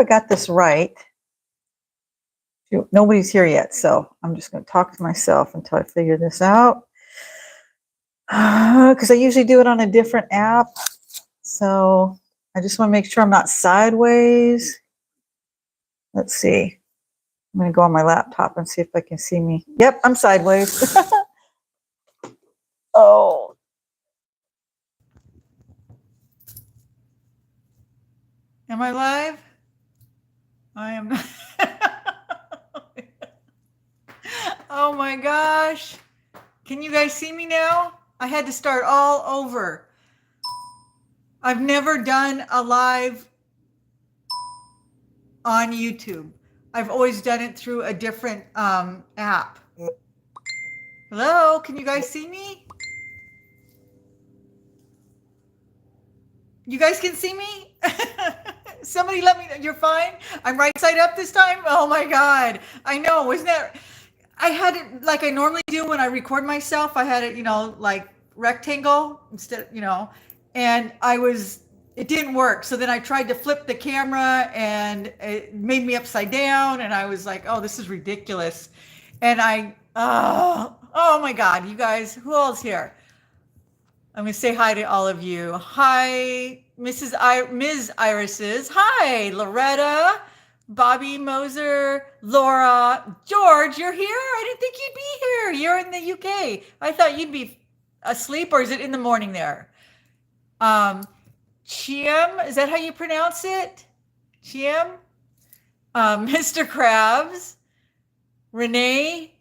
got this right. Nobody's here yet, so I'm just going to talk to myself until I figure this out. Because I usually do it on a different app. So I just want to make sure I'm not sideways. Let's see. I'm going to go on my laptop and see if I can see me. Yep, I'm sideways. Oh. Am I live? I am not. Oh my gosh. Can you guys see me now? I had to start all over. I've never done a live on YouTube. I've always done it through a different app. Hello, can you guys see me? You guys can see me? Somebody let me know. You're fine? I'm right side up this time? Oh my God. I know, wasn't that? I had it like I normally do when I record myself. I had it, like rectangle instead, and it didn't work. So then I tried to flip the camera and it made me upside down. And I was like, oh, this is ridiculous. And oh my God, you guys, who else here? I'm going to say hi to all of you. Hi, Ms. Irises. Hi, Loretta, Bobby Moser, Laura, George, you're here? I didn't think you'd be here. You're in the UK. I thought you'd be asleep, or is it in the morning there? Chiam, is that how you pronounce it? Chiam? Mr. Krabs, Renee,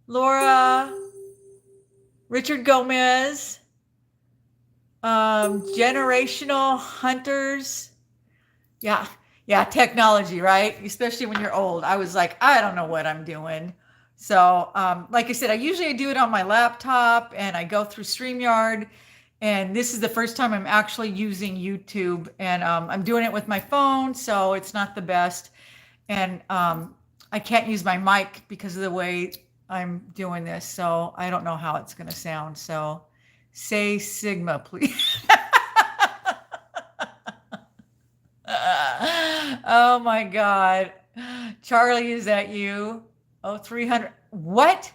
Laura, Richard Gomez, generational hunters. Yeah, technology, right? Especially when you're old. I was like, I don't know what I'm doing. So, like I said, I usually do it on my laptop and I go through StreamYard. And this is the first time I'm actually using YouTube, and I'm doing it with my phone, so it's not the best. And I can't use my mic because of the way I'm doing this, so I don't know how it's going to sound. So say Sigma, please. Oh my God. Charlie, is that you? Oh, 300. What?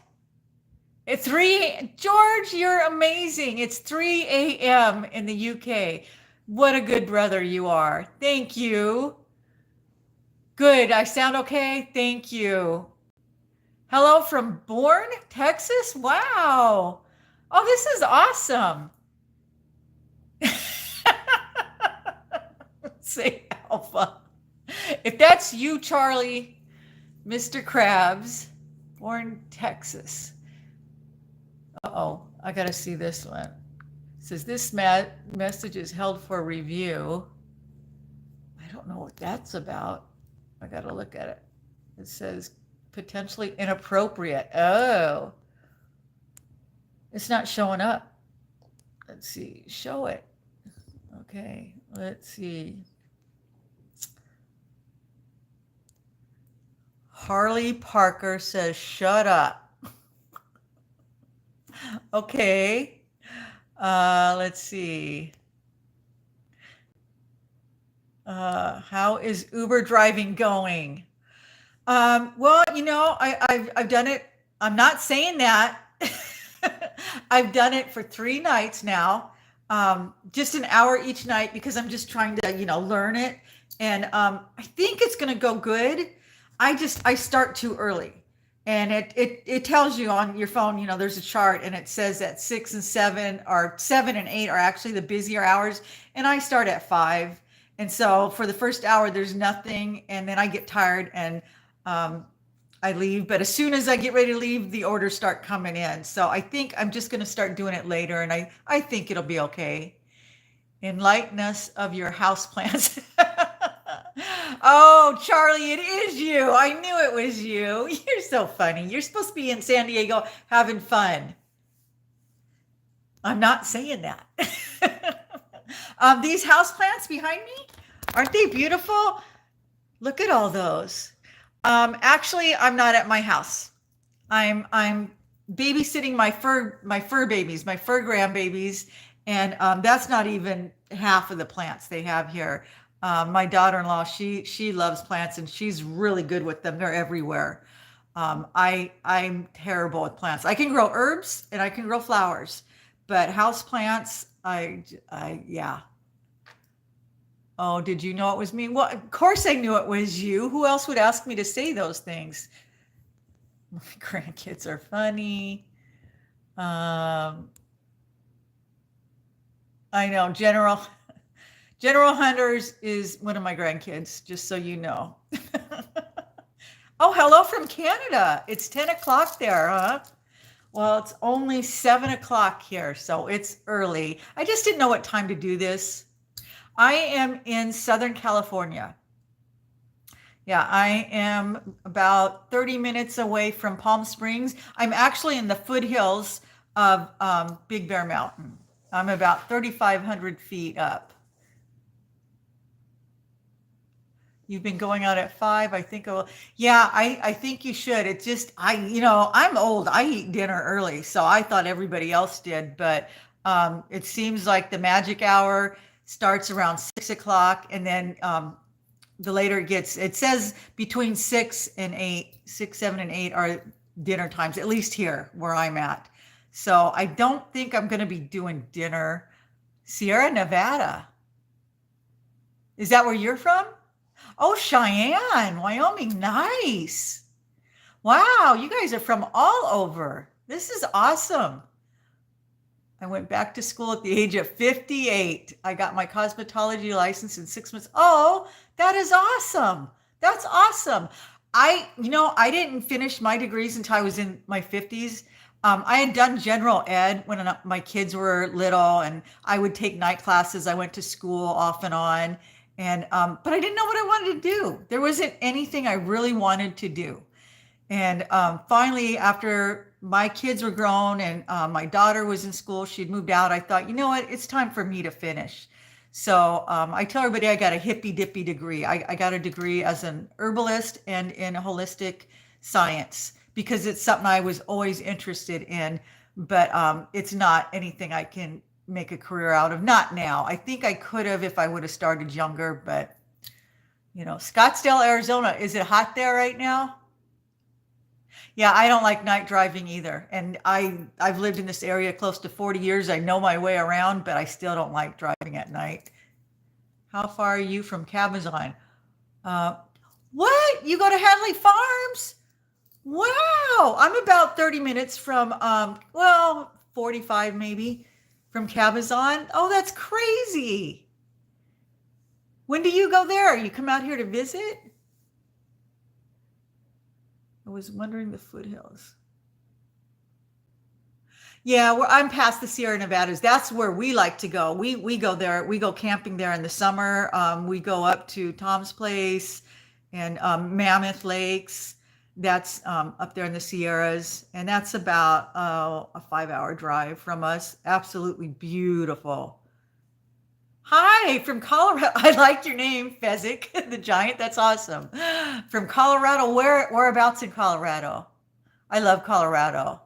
It's George, you're amazing. It's 3 a.m. in the UK. What a good brother you are. Thank you. Good. I sound okay? Thank you. Hello from Bourne, Texas? Wow. Oh, this is awesome. Say Alpha. If that's you, Charlie, Mr. Krabs, Bourne, Texas. Uh-oh, I got to see this one. It says this message is held for review. I don't know what that's about. I got to look at it. It says potentially inappropriate. Oh, it's not showing up. Let's see, show it. Okay, let's see. Harley Parker says, shut up. Okay, let's see. How is Uber driving going? Well, I've done it. I'm not saying that. I've done it for 3 nights now, just an hour each night, because I'm just trying to, learn it. And I think it's going to go good. I start too early. And it tells you on your phone, there's a chart, and it says that 6 and 7 or 7 and 8 are actually the busier hours. And I start at 5. And so for the first hour, there's nothing. And then I get tired and I leave. But as soon as I get ready to leave, the orders start coming in. So I think I'm just going to start doing it later. And I think it'll be okay. Enlighten us of your houseplants. Oh, Charlie, it is you. I knew it was you. You're so funny. You're supposed to be in San Diego having fun. I'm not saying that. These houseplants behind me, aren't they beautiful? Look at all those. Actually, I'm not at my house. I'm babysitting my fur babies, my fur grandbabies, and that's not even half of the plants they have here. My daughter-in-law, she loves plants and she's really good with them. They're everywhere. I'm terrible with plants. I can grow herbs and I can grow flowers, but house plants, yeah. Oh, did you know it was me? Well, of course I knew it was you. Who else would ask me to say those things? My grandkids are funny. Um, I know General Hunters is one of my grandkids, just so you know. Oh, hello from Canada. It's 10 o'clock there, huh? Well, it's only 7 o'clock here, so it's early. I just didn't know what time to do this. I am in Southern California. Yeah, I am about 30 minutes away from Palm Springs. I'm actually in the foothills of Big Bear Mountain. I'm about 3,500 feet up. You've been going out at 5. I think, oh, yeah, I think you should. It's just, I'm old. I eat dinner early, so I thought everybody else did. But it seems like the magic hour starts around 6 o'clock, and then the later it gets, it says between 6, 7, and 8 are dinner times, at least here where I'm at. So I don't think I'm going to be doing dinner. Sierra Nevada. Is that where you're from? Oh, Cheyenne, Wyoming. Nice. Wow, you guys are from all over. This is awesome. I went back to school at the age of 58. I got my cosmetology license in 6 months. Oh, that is awesome. That's awesome. I didn't finish my degrees until I was in my 50s. I had done general ed when my kids were little, and I would take night classes. I went to school off and on, and but I didn't know what I wanted to do. There wasn't anything I really wanted to do. And finally, after my kids were grown and my daughter was in school, she'd moved out. I thought, you know what? It's time for me to finish. So I tell everybody I got a hippy dippy degree. I got a degree as an herbalist and in holistic science because it's something I was always interested in, but it's not anything I can make a career out of. Not now. I think I could have if I would have started younger, but Scottsdale, Arizona, is it hot there right now? Yeah, I don't like night driving either. And I've lived in this area close to 40 years. I know my way around, but I still don't like driving at night. How far are you from Cabazon? Uh, what? You go to Hadley Farms? Wow. I'm about 30 minutes from 45 maybe from Cabazon. Oh, that's crazy. When do you go there? You come out here to visit? I was wondering the foothills. Yeah, I'm past the Sierra Nevadas. That's where we like to go. We go there. We go camping there in the summer. We go up to Tom's Place and Mammoth Lakes. That's up there in the Sierras, and that's about a 5-hour drive from us. Absolutely beautiful. Hi, from Colorado. I like your name, Fezzik, the giant. That's awesome. From Colorado, whereabouts in Colorado? I love Colorado.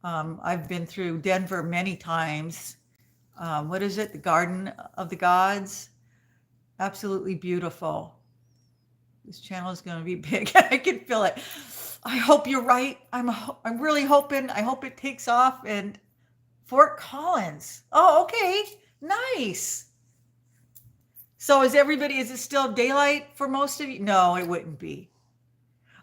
I've been through Denver many times. What is it? The Garden of the Gods. Absolutely beautiful. This channel is going to be big. I can feel it. I hope you're right. I'm really hoping. I hope it takes off. And Fort Collins. Oh, okay. Nice. So is it still daylight for most of you? No, it wouldn't be.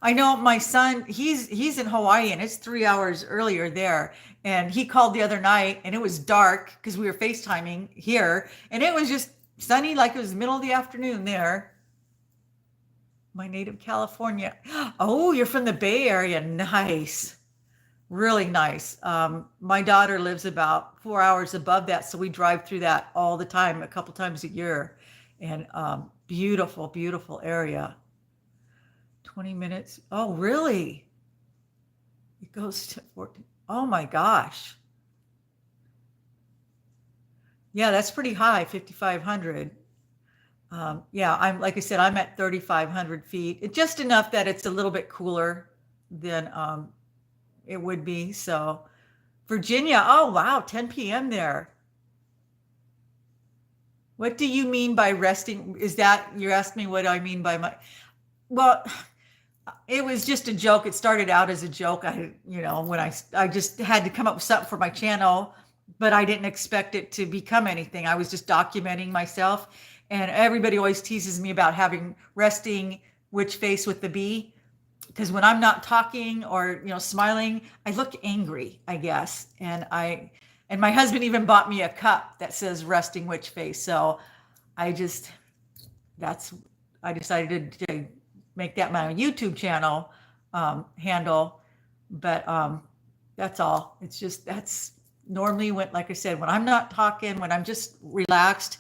I know my son, he's in Hawaii and it's 3 hours earlier there. And he called the other night and it was dark because we were FaceTiming here and it was just sunny like it was the middle of the afternoon there. My native California. Oh, you're from the Bay Area. Nice. Really nice. My daughter lives about 4 hours above that, so we drive through that all the time, a couple times a year. And beautiful, beautiful area. 20 minutes. Oh, really? It goes to 14. Oh my gosh. Yeah, that's pretty high, 5,500. Yeah, like I said, I'm at 3,500 feet. Just enough that it's a little bit cooler than it would be. So Virginia, oh wow, 10 p.m. there. What do you mean by resting? Is that you're asking me what I mean by my, well, it was just a joke. It started out as a joke. When I just had to come up with something for my channel, but I didn't expect it to become anything. I was just documenting myself, and everybody always teases me about having resting witch face with the B, because when I'm not talking or smiling, I look angry, I guess. And my husband even bought me a cup that says resting witch face. So I just that's I decided to make that my YouTube channel handle. But that's all. It's just that's normally when, like I said, when I'm not talking, when I'm just relaxed,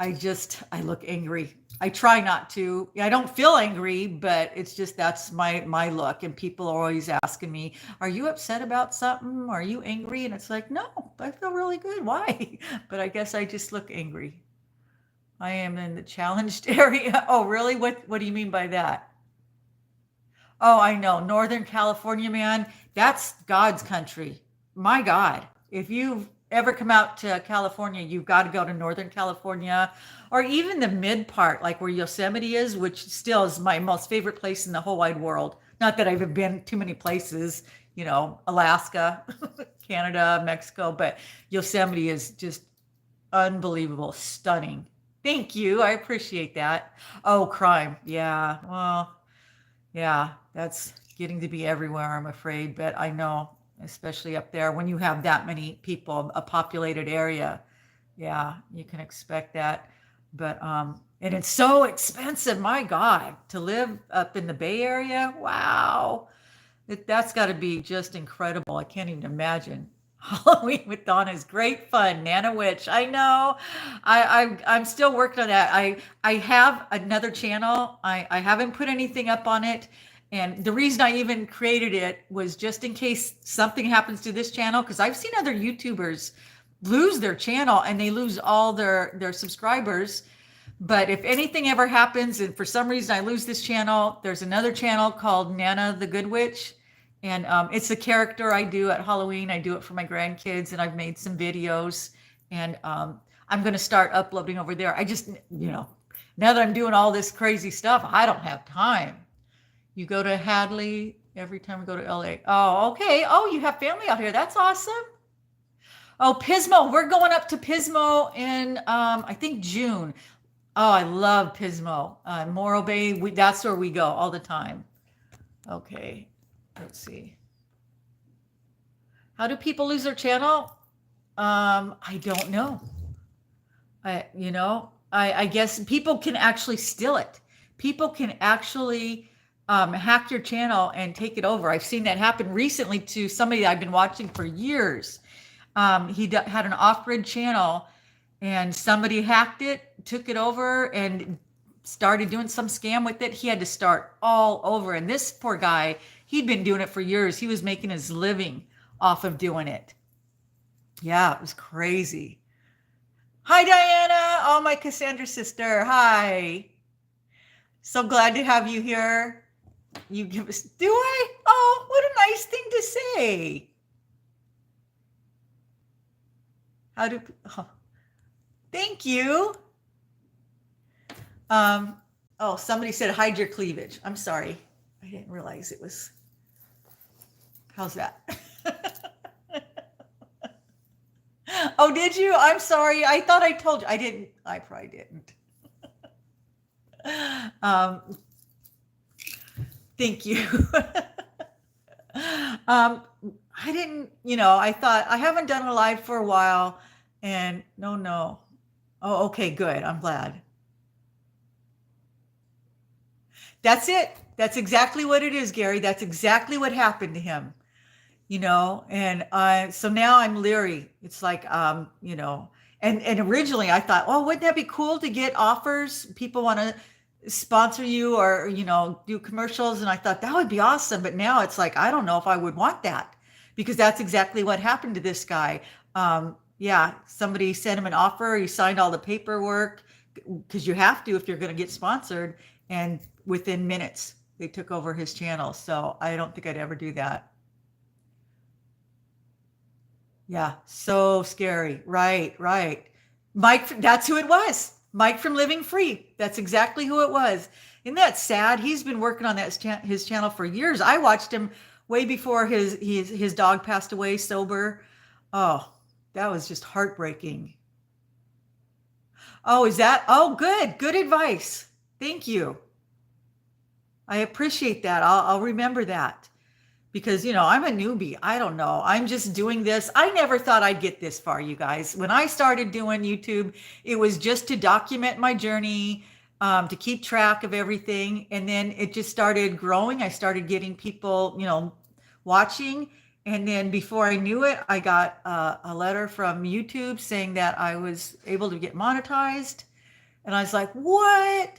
I look angry. I try not to. I don't feel angry, but it's just that's my look. And people are always asking me, "Are you upset about something? Are you angry?" And it's like, "No, I feel really good. Why?" But I guess I just look angry. I am in the challenged area. Oh, really? What do you mean by that? Oh, I know. Northern California, man, that's God's country. My God. If you've ever come out to California, you've got to go to Northern California or even the mid part, like where Yosemite is, which still is my most favorite place in the whole wide world. Not that I've been too many places, Alaska, Canada, Mexico, but Yosemite is just unbelievable, stunning. Thank you. I appreciate that. Oh, crime. Yeah. Well, yeah, that's getting to be everywhere, I'm afraid. But I know, especially up there, when you have that many people, a populated area, yeah, you can expect that. But and it's so expensive, my God, to live up in the Bay Area. Wow. That's got to be just incredible. I can't even imagine. Halloween with Donna is great fun. Nana Witch. I know. I'm still working on that. I have another channel. I haven't put anything up on it. And the reason I even created it was just in case something happens to this channel, because I've seen other YouTubers lose their channel and they lose all their subscribers. But if anything ever happens and for some reason I lose this channel, there's another channel called Nana the Good Witch. And it's a character I do at Halloween. I do it for my grandkids, and I've made some videos. And I'm going to start uploading over there. I just, now that I'm doing all this crazy stuff, I don't have time. You go to Hadley every time we go to LA. Oh, okay. Oh, you have family out here. That's awesome. Oh, Pismo. We're going up to Pismo in, I think, June. Oh, I love Pismo. Morro Bay. That's where we go all the time. Okay. Let's see. How do people lose their channel? I don't know. I guess people can actually steal it. People can actually hack your channel and take it over. I've seen that happen recently to somebody I've been watching for years. He had an off-grid channel, and somebody hacked it, took it over, and started doing some scam with it. He had to start all over. And this poor guy, he'd been doing it for years. He was making his living off of doing it. Yeah, it was crazy. Hi, Diana. Oh, my Cassandra sister. Hi. So glad to have you here. You give us, do I? Oh, what a nice thing to say. Oh, thank you. Oh, somebody said hide your cleavage. I'm sorry. I didn't realize it was. How's that? Oh, did you? I'm sorry. I thought I told you. I didn't. I probably didn't. Thank you. I didn't, I thought I haven't done a live for a while, and no. Oh, okay, good. I'm glad. That's it. That's exactly what it is, Gary. That's exactly what happened to him. And so now I'm leery. It's like, and originally I thought, oh, wouldn't that be cool to get offers? People want to sponsor you or, do commercials. And I thought that would be awesome. But now it's like, I don't know if I would want that, because that's exactly what happened to this guy. Yeah, somebody sent him an offer. He signed all the paperwork, because you have to if you're going to get sponsored. And within minutes, they took over his channel. So I don't think I'd ever do that. Yeah, so scary. Right. Mike, that's who it was. Mike from Living Free. That's exactly who it was. Isn't that sad? He's been working on his channel for years. I watched him way before his dog passed away sober. Oh, that was just heartbreaking. Oh, is that? Oh, good. Good advice. Thank you. I appreciate that. I'll remember that because, I'm a newbie. I don't know. I'm just doing this. I never thought I'd get this far, you guys. When I started doing YouTube, it was just to document my journey, to keep track of everything. And then it just started growing. I started getting people, watching. And then before I knew it, I got a letter from YouTube saying that I was able to get monetized. And I was like, what?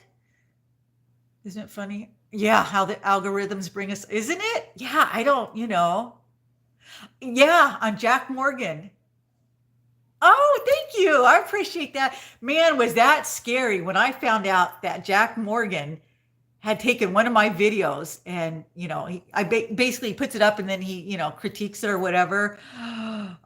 Isn't it funny? Yeah, how the algorithms bring us, isn't it? Yeah, I don't, yeah, on Jack Morgan. Oh, thank you. I appreciate that. Man, was that scary when I found out that Jack Morgan had taken one of my videos and, basically puts it up and then he, critiques it or whatever.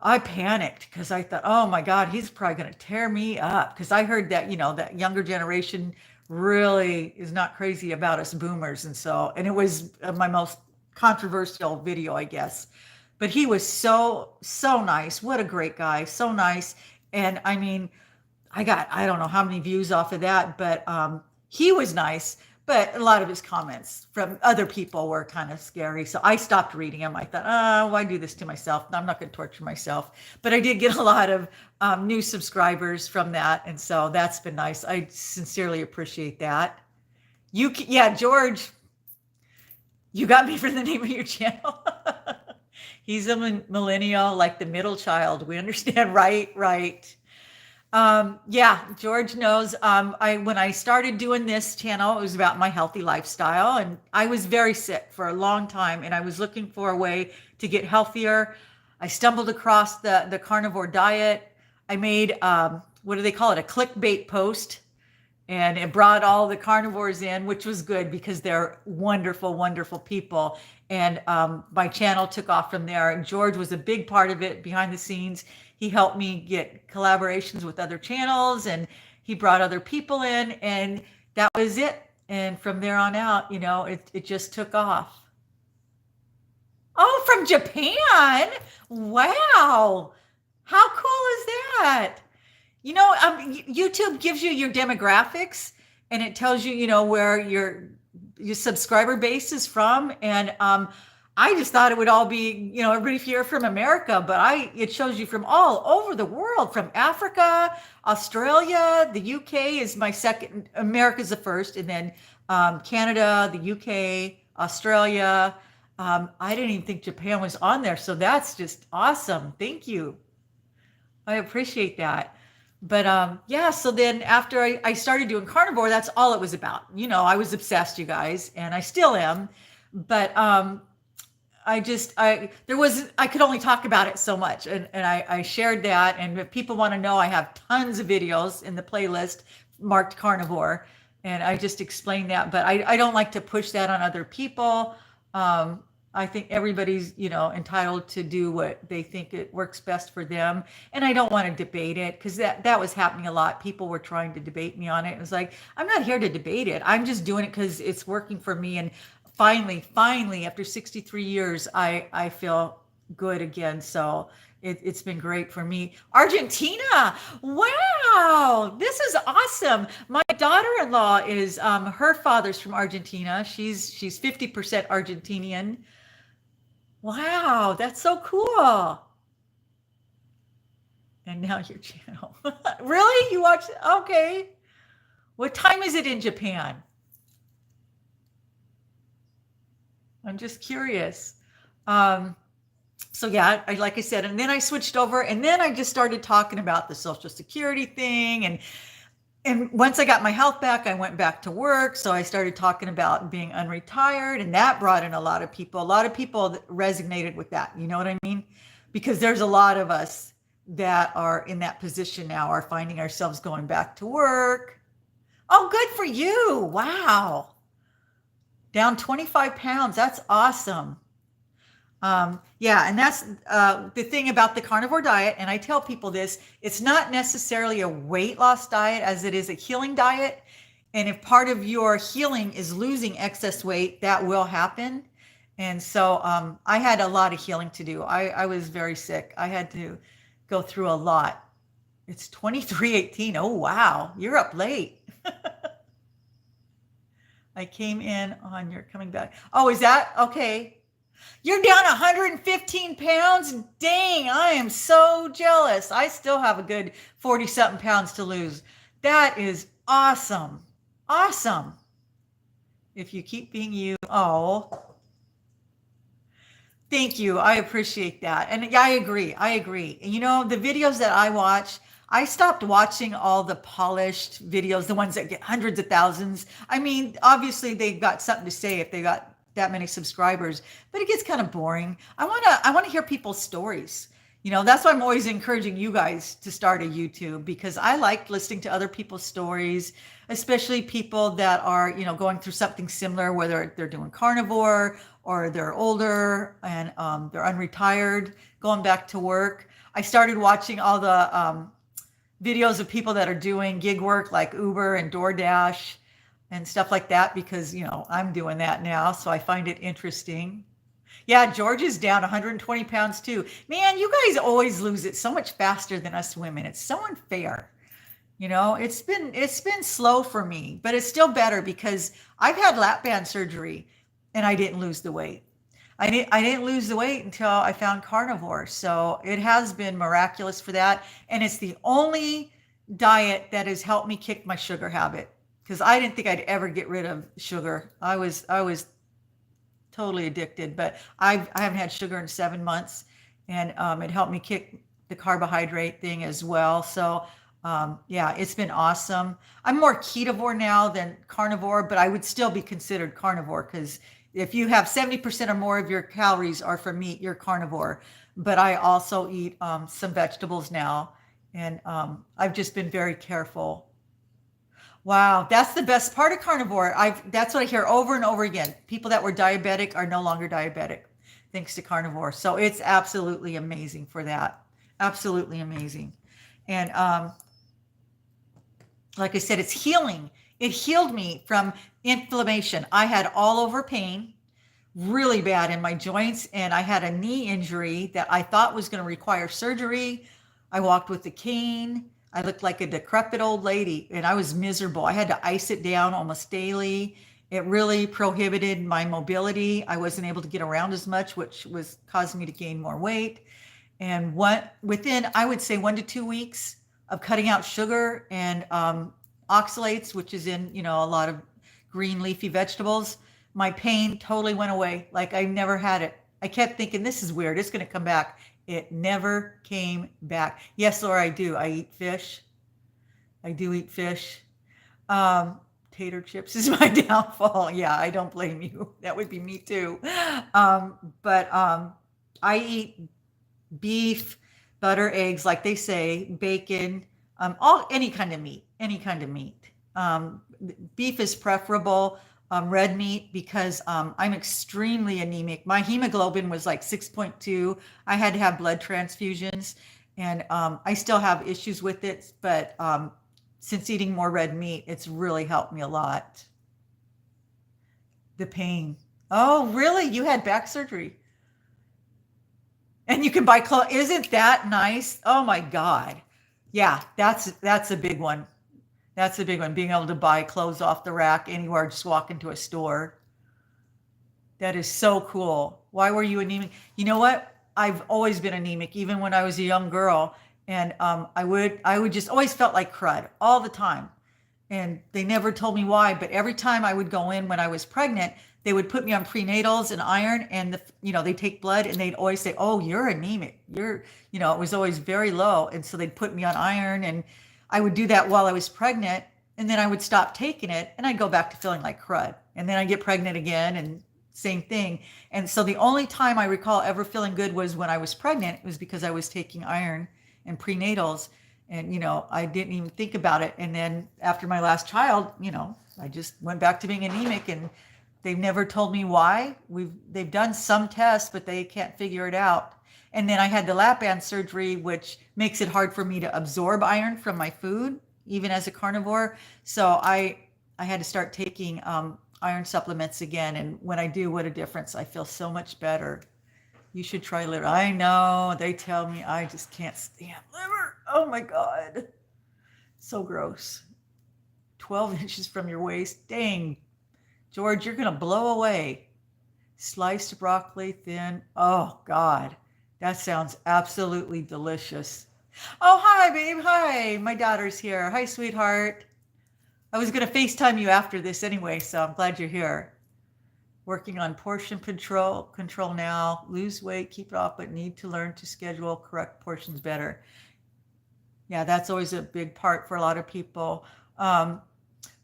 I panicked because I thought, oh my God, he's probably going to tear me up. Because I heard that, that younger generation really is not crazy about us boomers. And it was my most controversial video, I guess. But he was so, so nice. What a great guy. So nice. And I mean, I don't know how many views off of that, but he was nice. But a lot of his comments from other people were kind of scary. So I stopped reading them. I thought, oh, why do this to myself? I'm not going to torture myself. But I did get a lot of new subscribers from that. And so that's been nice. I sincerely appreciate that. Yeah, George, you got me for the name of your channel. He's a millennial, like the middle child. We understand, right? Right. Yeah, George knows. When I started doing this channel, it was about my healthy lifestyle, and I was very sick for a long time, and I was looking for a way to get healthier. I stumbled across the carnivore diet. I made what do they call it? A clickbait post, and it brought all the carnivores in, which was good because they're wonderful, wonderful people. And my channel took off from there. And George was a big part of it behind the scenes. He helped me get collaborations with other channels and he brought other people in, and that was it. And from there on out, it just took off. Oh, from Japan. Wow. How cool is that? YouTube gives you your demographics and it tells you, where your subscriber base is from. And I just thought it would all be, everybody here from America, but it shows you from all over the world, from Africa, Australia, the UK is my second, America's the first, and then Canada, the UK, Australia. I didn't even think Japan was on there. So that's just awesome. Thank you. I appreciate that. But yeah, so then after I started doing carnivore, that's all it was about. I was obsessed, you guys, and I still am. But I could only talk about it so much. And I shared that. And if people want to know, I have tons of videos in the playlist marked carnivore. And I just explained that. But I don't like to push that on other people. I think everybody's, entitled to do what they think it works best for them. And I don't want to debate it because that was happening a lot. People were trying to debate me on it. It was like, I'm not here to debate it. I'm just doing it because it's working for me. And finally, after 63 years, I feel good again. So it's been great for me. Argentina. Wow. This is awesome. My daughter-in-law is, her father's from Argentina. She's 50% Argentinian. Wow, that's so cool. And now your channel. Really? You watch? Okay. What time is it in Japan? I'm just curious. So yeah, like I said, and then I switched over and then I just started talking about the Social Security thing. And once I got my health back, I went back to work. So I started talking about being unretired, and that brought in a lot of people. A lot of people that resonated with that. You know what I mean? Because there's a lot of us that are in that position now, are finding ourselves going back to work. Oh, good for you. Wow. Down 25 pounds. That's awesome. Yeah, and that's the thing about the carnivore diet. And I tell people this, it's not necessarily a weight loss diet as it is a healing diet. And if part of your healing is losing excess weight, that will happen. And so I had a lot of healing to do. I was very sick. I had to go through a lot. It's 23:18. Oh, wow. You're up late. I came in on your coming back. Oh, is that okay? You're down 115 pounds? Dang, I am so jealous. I still have a good 40 something pounds to lose. That is awesome. Awesome. If you keep being you. Oh, thank you. I appreciate that. And yeah, I agree. I agree. And you know, the videos that I watch, I stopped watching all the polished videos, the ones that get hundreds of thousands. I mean, obviously they've got something to say if they got that many subscribers, but it gets kind of boring. I want to hear people's stories. You know, that's why I'm always encouraging you guys to start a YouTube because I like listening to other people's stories, especially people that are, you know, going through something similar, whether they're doing carnivore or they're older and they're unretired, going back to work. I started watching all the videos of people that are doing gig work like Uber and DoorDash and stuff like that because, you know, I'm doing that now. So I find it interesting. Yeah, George is down 120 pounds too. Man, you guys always lose it so much faster than us women. It's so unfair. You know, it's been slow for me, but it's still better because I've had lap band surgery and I didn't lose the weight. I didn't lose the weight until I found carnivore. So it has been miraculous for that. And it's the only diet that has helped me kick my sugar habit because I didn't think I'd ever get rid of sugar. I was totally addicted, but I haven't had sugar in 7 months, and it helped me kick the carbohydrate thing as well. So yeah, it's been awesome. I'm more ketovore now than carnivore, but I would still be considered carnivore because if you have 70% or more of your calories are from meat, you're carnivore. But I also eat some vegetables now, and I've just been very careful. Wow, that's the best part of carnivore. That's what I hear over and over again. People that were diabetic are no longer diabetic thanks to carnivore. So it's absolutely amazing for that. Absolutely amazing. And like I said, it's healing. It healed me from inflammation. I had all over pain, really bad in my joints, and I had a knee injury that I thought was going to require surgery. I walked with a cane. I looked like a decrepit old lady and I was miserable. I had to ice it down almost daily. It really prohibited my mobility. I wasn't able to get around as much, which was causing me to gain more weight. And within, I would say 1 to 2 weeks of cutting out sugar and oxalates, which is in, you know, a lot of green leafy vegetables, my pain totally went away. Like I never had it. I kept thinking, this is weird. It's going to come back. It never came back. Yes, Laura, I do. I eat fish. I do eat fish. Tater chips is my downfall. Yeah, I don't blame you. That would be me too. But I eat beef, butter, eggs, like they say, bacon, any kind of meat, any kind of meat. Beef is preferable, red meat, because I'm extremely anemic. My hemoglobin was like 6.2. I had to have blood transfusions, and I still have issues with it, but since eating more red meat, it's really helped me a lot. The pain. Oh, really? You had back surgery? And you can buy clothes. Isn't that nice? Oh my God. Yeah, that's a big one. That's a big one. Being able to buy clothes off the rack anywhere, just walk into a store. That is so cool. Why were you anemic? You know what? I've always been anemic, even when I was a young girl. And I would just always felt like crud all the time. And they never told me why, but every time I would go in when I was pregnant, they would put me on prenatals and iron, and they take blood, and they'd always say, "Oh, you're anemic. It was always very low." And so they'd put me on iron, and I would do that while I was pregnant, and then I would stop taking it and I'd go back to feeling like crud. And then I get pregnant again and same thing. And so the only time I recall ever feeling good was when I was pregnant. It was because I was taking iron and prenatals, and I didn't even think about it. And then after my last child, I just went back to being anemic, and They've never told me why. They've done some tests, but they can't figure it out. And then I had the lap band surgery, which makes it hard for me to absorb iron from my food, even as a carnivore. So I had to start taking iron supplements again. And when I do, what a difference. I feel so much better. You should try liver. I know they tell me I just can't stand liver. Oh my God. So gross. 12 inches from your waist. Dang. George, you're going to blow away. Sliced broccoli thin. Oh God. That sounds absolutely delicious. Oh, hi, babe. Hi. My daughter's here. Hi, sweetheart. I was going to FaceTime you after this anyway, so I'm glad you're here. Working on portion control now. Lose weight, keep it off, but need to learn to schedule correct portions better. Yeah, that's always a big part for a lot of people.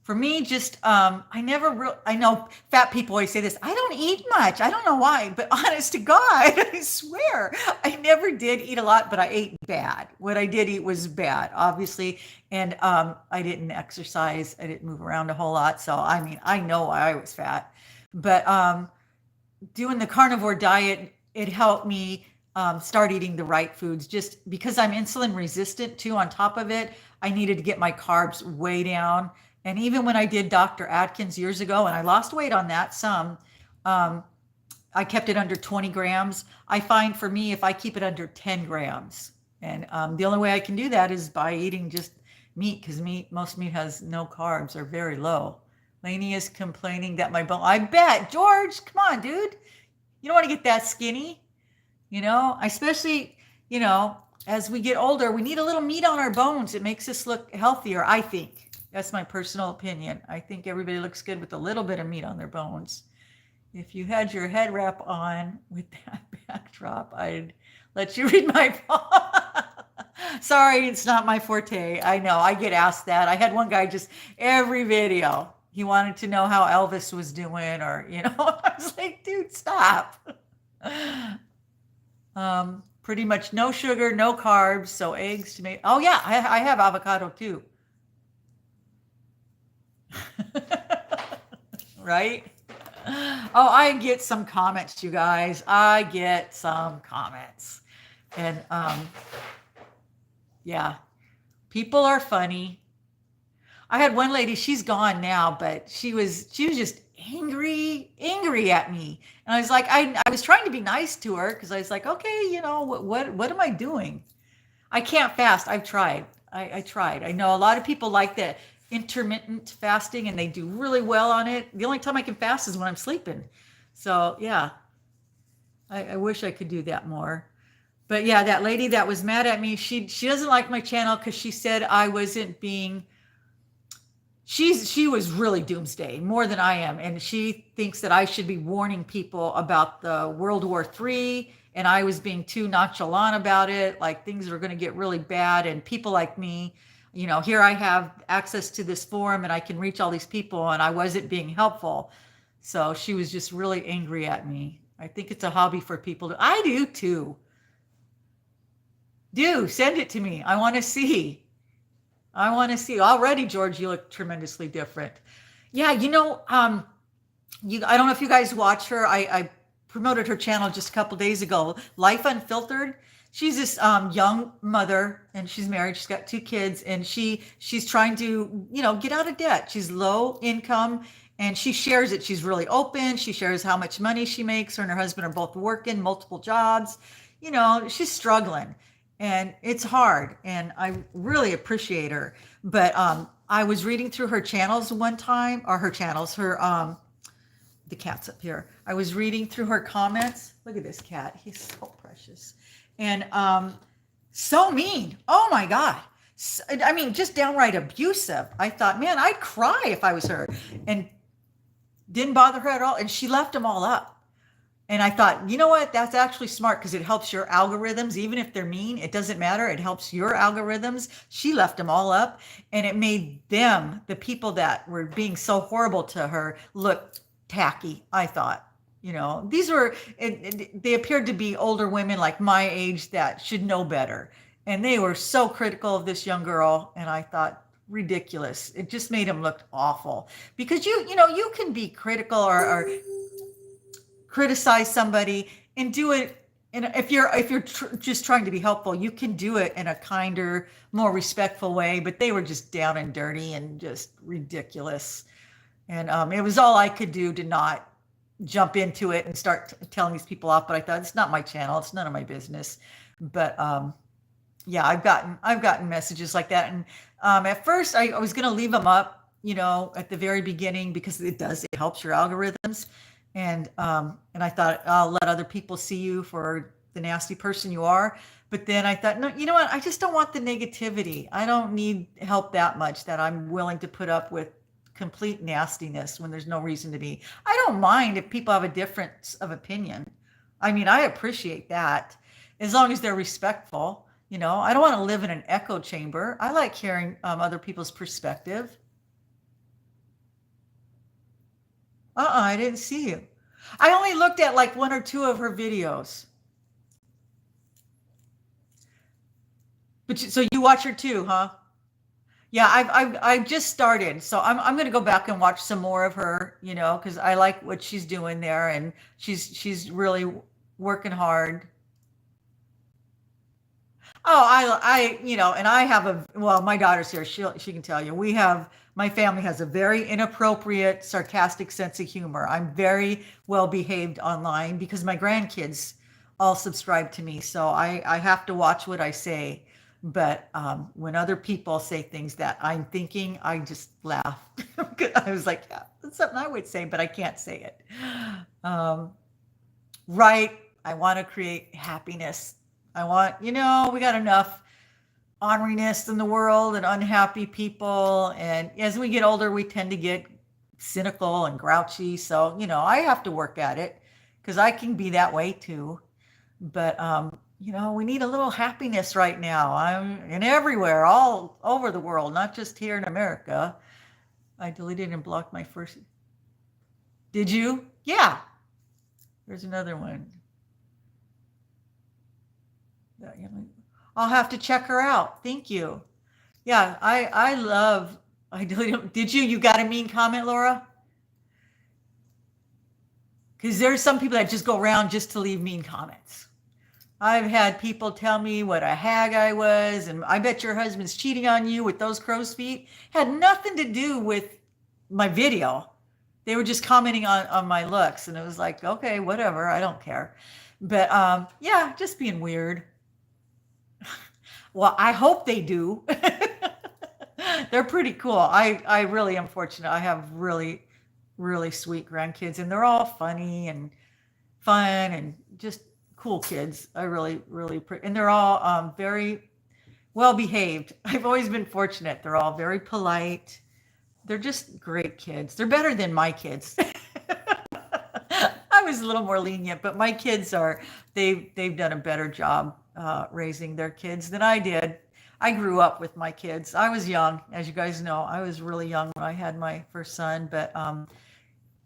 For me, just I know fat people always say this. I don't eat much. I don't know why, but honest to God, I swear, I never did eat a lot, but I ate bad. What I did eat was bad, obviously, and I didn't exercise. I didn't move around a whole lot, so I mean, I know why I was fat. But doing the carnivore diet, it helped me start eating the right foods. Just because I'm insulin resistant too, on top of it, I needed to get my carbs way down. And even when I did Dr. Atkins years ago, and I lost weight on that some, I kept it under 20 grams. I find for me, if I keep it under 10 grams, and the only way I can do that is by eating just meat, because most meat has no carbs or very low. Lainey is complaining that my bone, I bet, George, come on, dude. You don't want to get that skinny, especially, as we get older, we need a little meat on our bones. It makes us look healthier, I think. That's my personal opinion. I think everybody looks good with a little bit of meat on their bones. If you had your head wrap on with that backdrop, I'd let you read my poem. Sorry, it's not my forte. I know, I get asked that. I had one guy just every video, he wanted to know how Elvis was doing, or, I was like, dude, stop. Pretty much no sugar, no carbs. So eggs, tomato. Oh yeah, I have avocado too. Right? Oh, I get some comments, you guys. I get some comments. And yeah, people are funny. I had one lady, she's gone now, but she was just angry at me. And I was like, I was trying to be nice to her, because I was like, okay, what am I doing? I can't fast. I've tried. I tried. I know a lot of people like that intermittent fasting, and they do really well on it. The only time I can fast is when I'm sleeping. So yeah, I wish I could do that more. But yeah, that lady that was mad at me, she doesn't like my channel because she said I wasn't being, she was really doomsday more than I am. And she thinks that I should be warning people about the World War III, and I was being too nonchalant about it. Like things are going to get really bad. And people like me, here I have access to this forum and I can reach all these people, and I wasn't being helpful. So she was just really angry at me. I think it's a hobby for people to, I do too. Send it to me. I want to see. Already, George, you look tremendously different. Yeah, I don't know if you guys watch her. I promoted her channel just a couple days ago, Life Unfiltered. She's this young mother, and she's married. She's got 2 kids, and she's trying to, get out of debt. She's low income, and she shares it. She's really open. She shares how much money she makes. Her and her husband are both working multiple jobs. She's struggling, and it's hard, and I really appreciate her. But I was reading through her channels one time, or the cat's up here. I was reading through her comments. Look at this cat. He's so precious. And so mean. Oh my God. I mean, just downright abusive. I thought, man, I'd cry if I was her. And didn't bother her at all. And she left them all up. And I thought, you know what? That's actually smart, because it helps your algorithms. Even if they're mean, it doesn't matter. It helps your algorithms. She left them all up. And it made them, the people that were being so horrible to her, look tacky, I thought. These were, they appeared to be older women like my age that should know better. And they were so critical of this young girl. And I thought, ridiculous. It just made him look awful because you can be critical or criticize somebody and do it. And if you're just trying to be helpful, you can do it in a kinder, more respectful way. But they were just down and dirty and just ridiculous. And it was all I could do to not jump into it and start telling these people off. But I thought it's not my channel; it's none of my business. But yeah, I've gotten messages like that, and at first I was going to leave them up, at the very beginning because it helps your algorithms, and I thought I'll let other people see you for the nasty person you are. But then I thought, no, you know what? I just don't want the negativity. I don't need help that much that I'm willing to put up with complete nastiness when there's no reason to be. I don't mind if people have a difference of opinion. I mean, I appreciate that as long as they're respectful. I don't want to live in an echo chamber. I like hearing other people's perspective. I didn't see you. I only looked at like one or two of her videos. But so you watch her too, huh? Yeah, I've just started, so I'm gonna go back and watch some more of her, because I like what she's doing there, and she's really working hard. Oh, and I have well, my daughter's here. She can tell you. My family has a very inappropriate, sarcastic sense of humor. I'm very well behaved online because my grandkids all subscribe to me. So I have to watch what I say. But when other people say things that I'm thinking, I just laugh. I was like, yeah, that's something I would say, but I can't say it. Um, right. I want to create happiness. We got enough orneriness in the world and unhappy people. And as we get older, we tend to get cynical and grouchy. So, I have to work at it because I can be that way too. But, we need a little happiness right now. I'm in everywhere, all over the world, not just here in America. I deleted and blocked my first. Did you? Yeah. There's another one. I'll have to check her out. Thank you. Yeah, I deleted. Did you? You got a mean comment, Laura? Because there's some people that just go around just to leave mean comments. I've had people tell me what a hag I was, and I bet your husband's cheating on you with those crow's feet. Had nothing to do with my video. They were just commenting on my looks, and it was like, okay, whatever, I don't care. But yeah, just being weird. Well, I hope they do. They're pretty cool. I really am fortunate. I have really, really sweet grandkids, and they're all funny and fun and just cool kids. I really, really, and they're all very well behaved. I've always been fortunate. They're all very polite. They're just great kids. They're better than my kids. I was a little more lenient, but my kids they've done a better job raising their kids than I did. I grew up with my kids. I was young, as you guys know. I was really young when I had my first son, but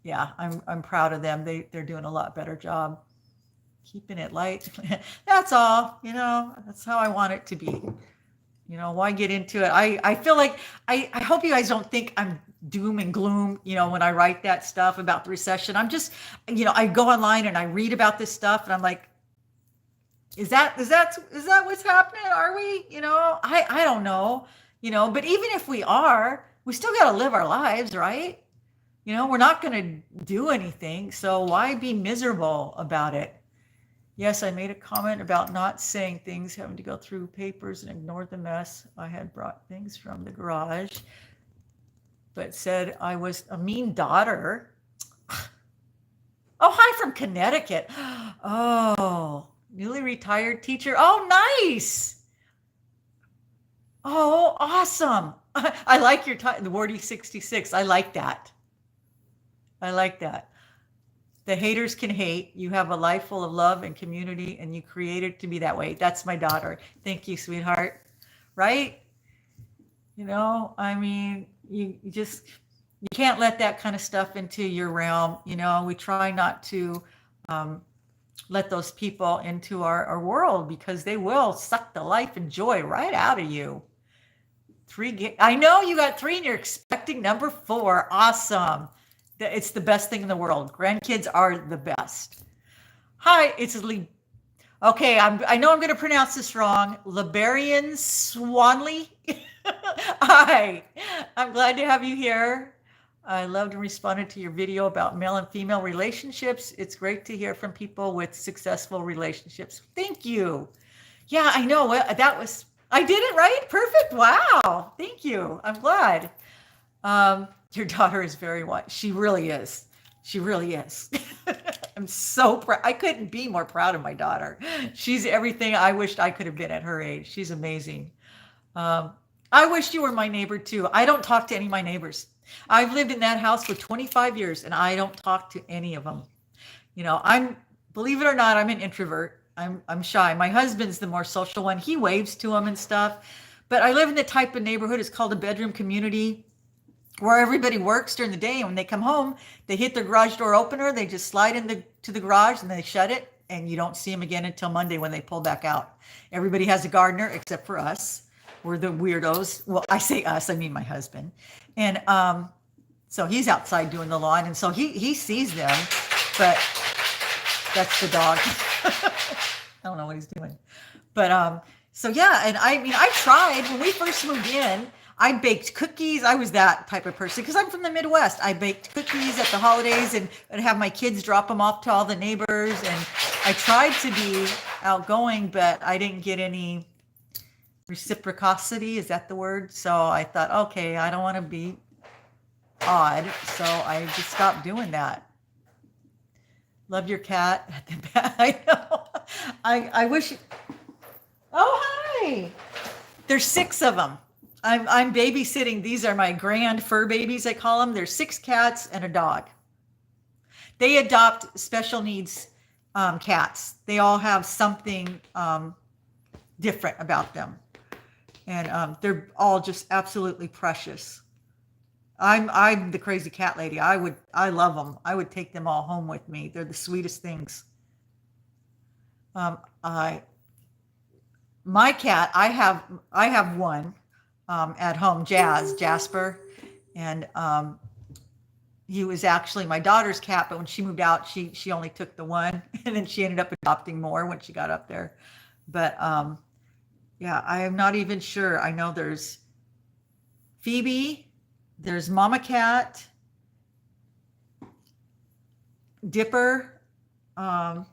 yeah, I'm proud of them. They're doing a lot better job keeping it light. That's all. That's how I want it to be. Why get into it? I feel like I hope you guys don't think I'm doom and gloom, when I write that stuff about the recession. I'm just, I go online and I read about this stuff and I'm like, is that what's happening? Are we, I don't know, but even if we are, we still got to live our lives, right? We're not going to do anything. So why be miserable about it? Yes, I made a comment about not saying things, having to go through papers and ignore the mess. I had brought things from the garage, but said I was a mean daughter. Oh, hi from Connecticut. Oh, newly retired teacher. Oh, nice. Oh, awesome. I like your the Wardy 66. I like that. I like that. The haters can hate. You have a life full of love and community, and you created to be that way. That's my daughter. Thank you, sweetheart. Right? I mean, you can't let that kind of stuff into your realm. We try not to let those people into our world because they will suck the life and joy right out of you. I know you got three and you're expecting number four. Awesome. It's the best thing in the world. Grandkids are the best. Hi, it's Lee. Okay, I know I'm going to pronounce this wrong. Liberian Swanley. Hi, I'm glad to have you here. I loved and responded to your video about male and female relationships. It's great to hear from people with successful relationships. Thank you. Yeah, I know. I did it right. Perfect. Wow. Thank you. I'm glad. Your daughter is very wise. She really is. She really is. I'm so proud. I couldn't be more proud of my daughter. She's everything I wished I could have been at her age. She's amazing. I wish you were my neighbor too. I don't talk to any of my neighbors. I've lived in that house for 25 years and I don't talk to any of them. Believe it or not, I'm an introvert. I'm shy. My husband's the more social one. He waves to them and stuff. But I live in the type of neighborhood, it's called a bedroom community, where everybody works during the day. And when they come home, they hit their garage door opener, they just slide to the garage and they shut it. And you don't see them again until Monday when they pull back out. Everybody has a gardener except for us. We're the weirdos. Well, I say us, I mean my husband. And so he's outside doing the lawn. And so he sees them, but that's the dog. I don't know what he's doing. But so yeah, and I tried when we first moved in. I baked cookies. I was that type of person because I'm from the Midwest. I baked cookies at the holidays and have my kids drop them off to all the neighbors. And I tried to be outgoing, but I didn't get any reciprocity. Is that the word? So I thought, okay, I don't want to be odd. So I just stopped doing that. Love your cat at the back. I know. I wish. Oh, hi. There's 6 of them. I'm babysitting. These are my grand fur babies, I call them. There's 6 cats and a dog. They adopt special needs cats. They all have something different about them. And they're all just absolutely precious. I'm the crazy cat lady. I love them. I would take them all home with me. They're the sweetest things. My cat, I have one at home, Jasper, and he was actually my daughter's cat, but when she moved out, she only took the one, and then she ended up adopting more when she got up there. But yeah, I am not even sure. I know there's Phoebe, there's Mama Cat, Dipper. I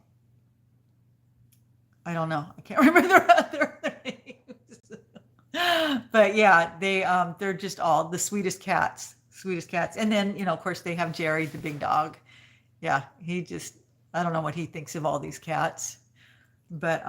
don't know. I can't remember their other names. But yeah, they're just all the sweetest cats. And then, of course, they have Jerry, the big dog. Yeah, I don't know what he thinks of all these cats. But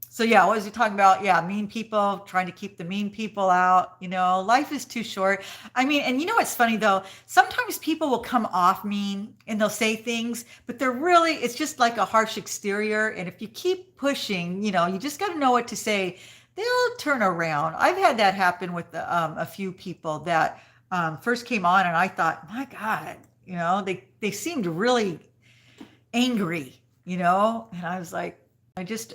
so yeah, what was he talking about? Yeah, mean people, trying to keep the mean people out. Life is too short. And it's funny though, sometimes people will come off mean and they'll say things, but it's just like a harsh exterior. And if you keep pushing, you just got to know what to say. They'll turn around. I've had that happen with a few people that first came on and I thought, my God, they seemed really angry, and I was like,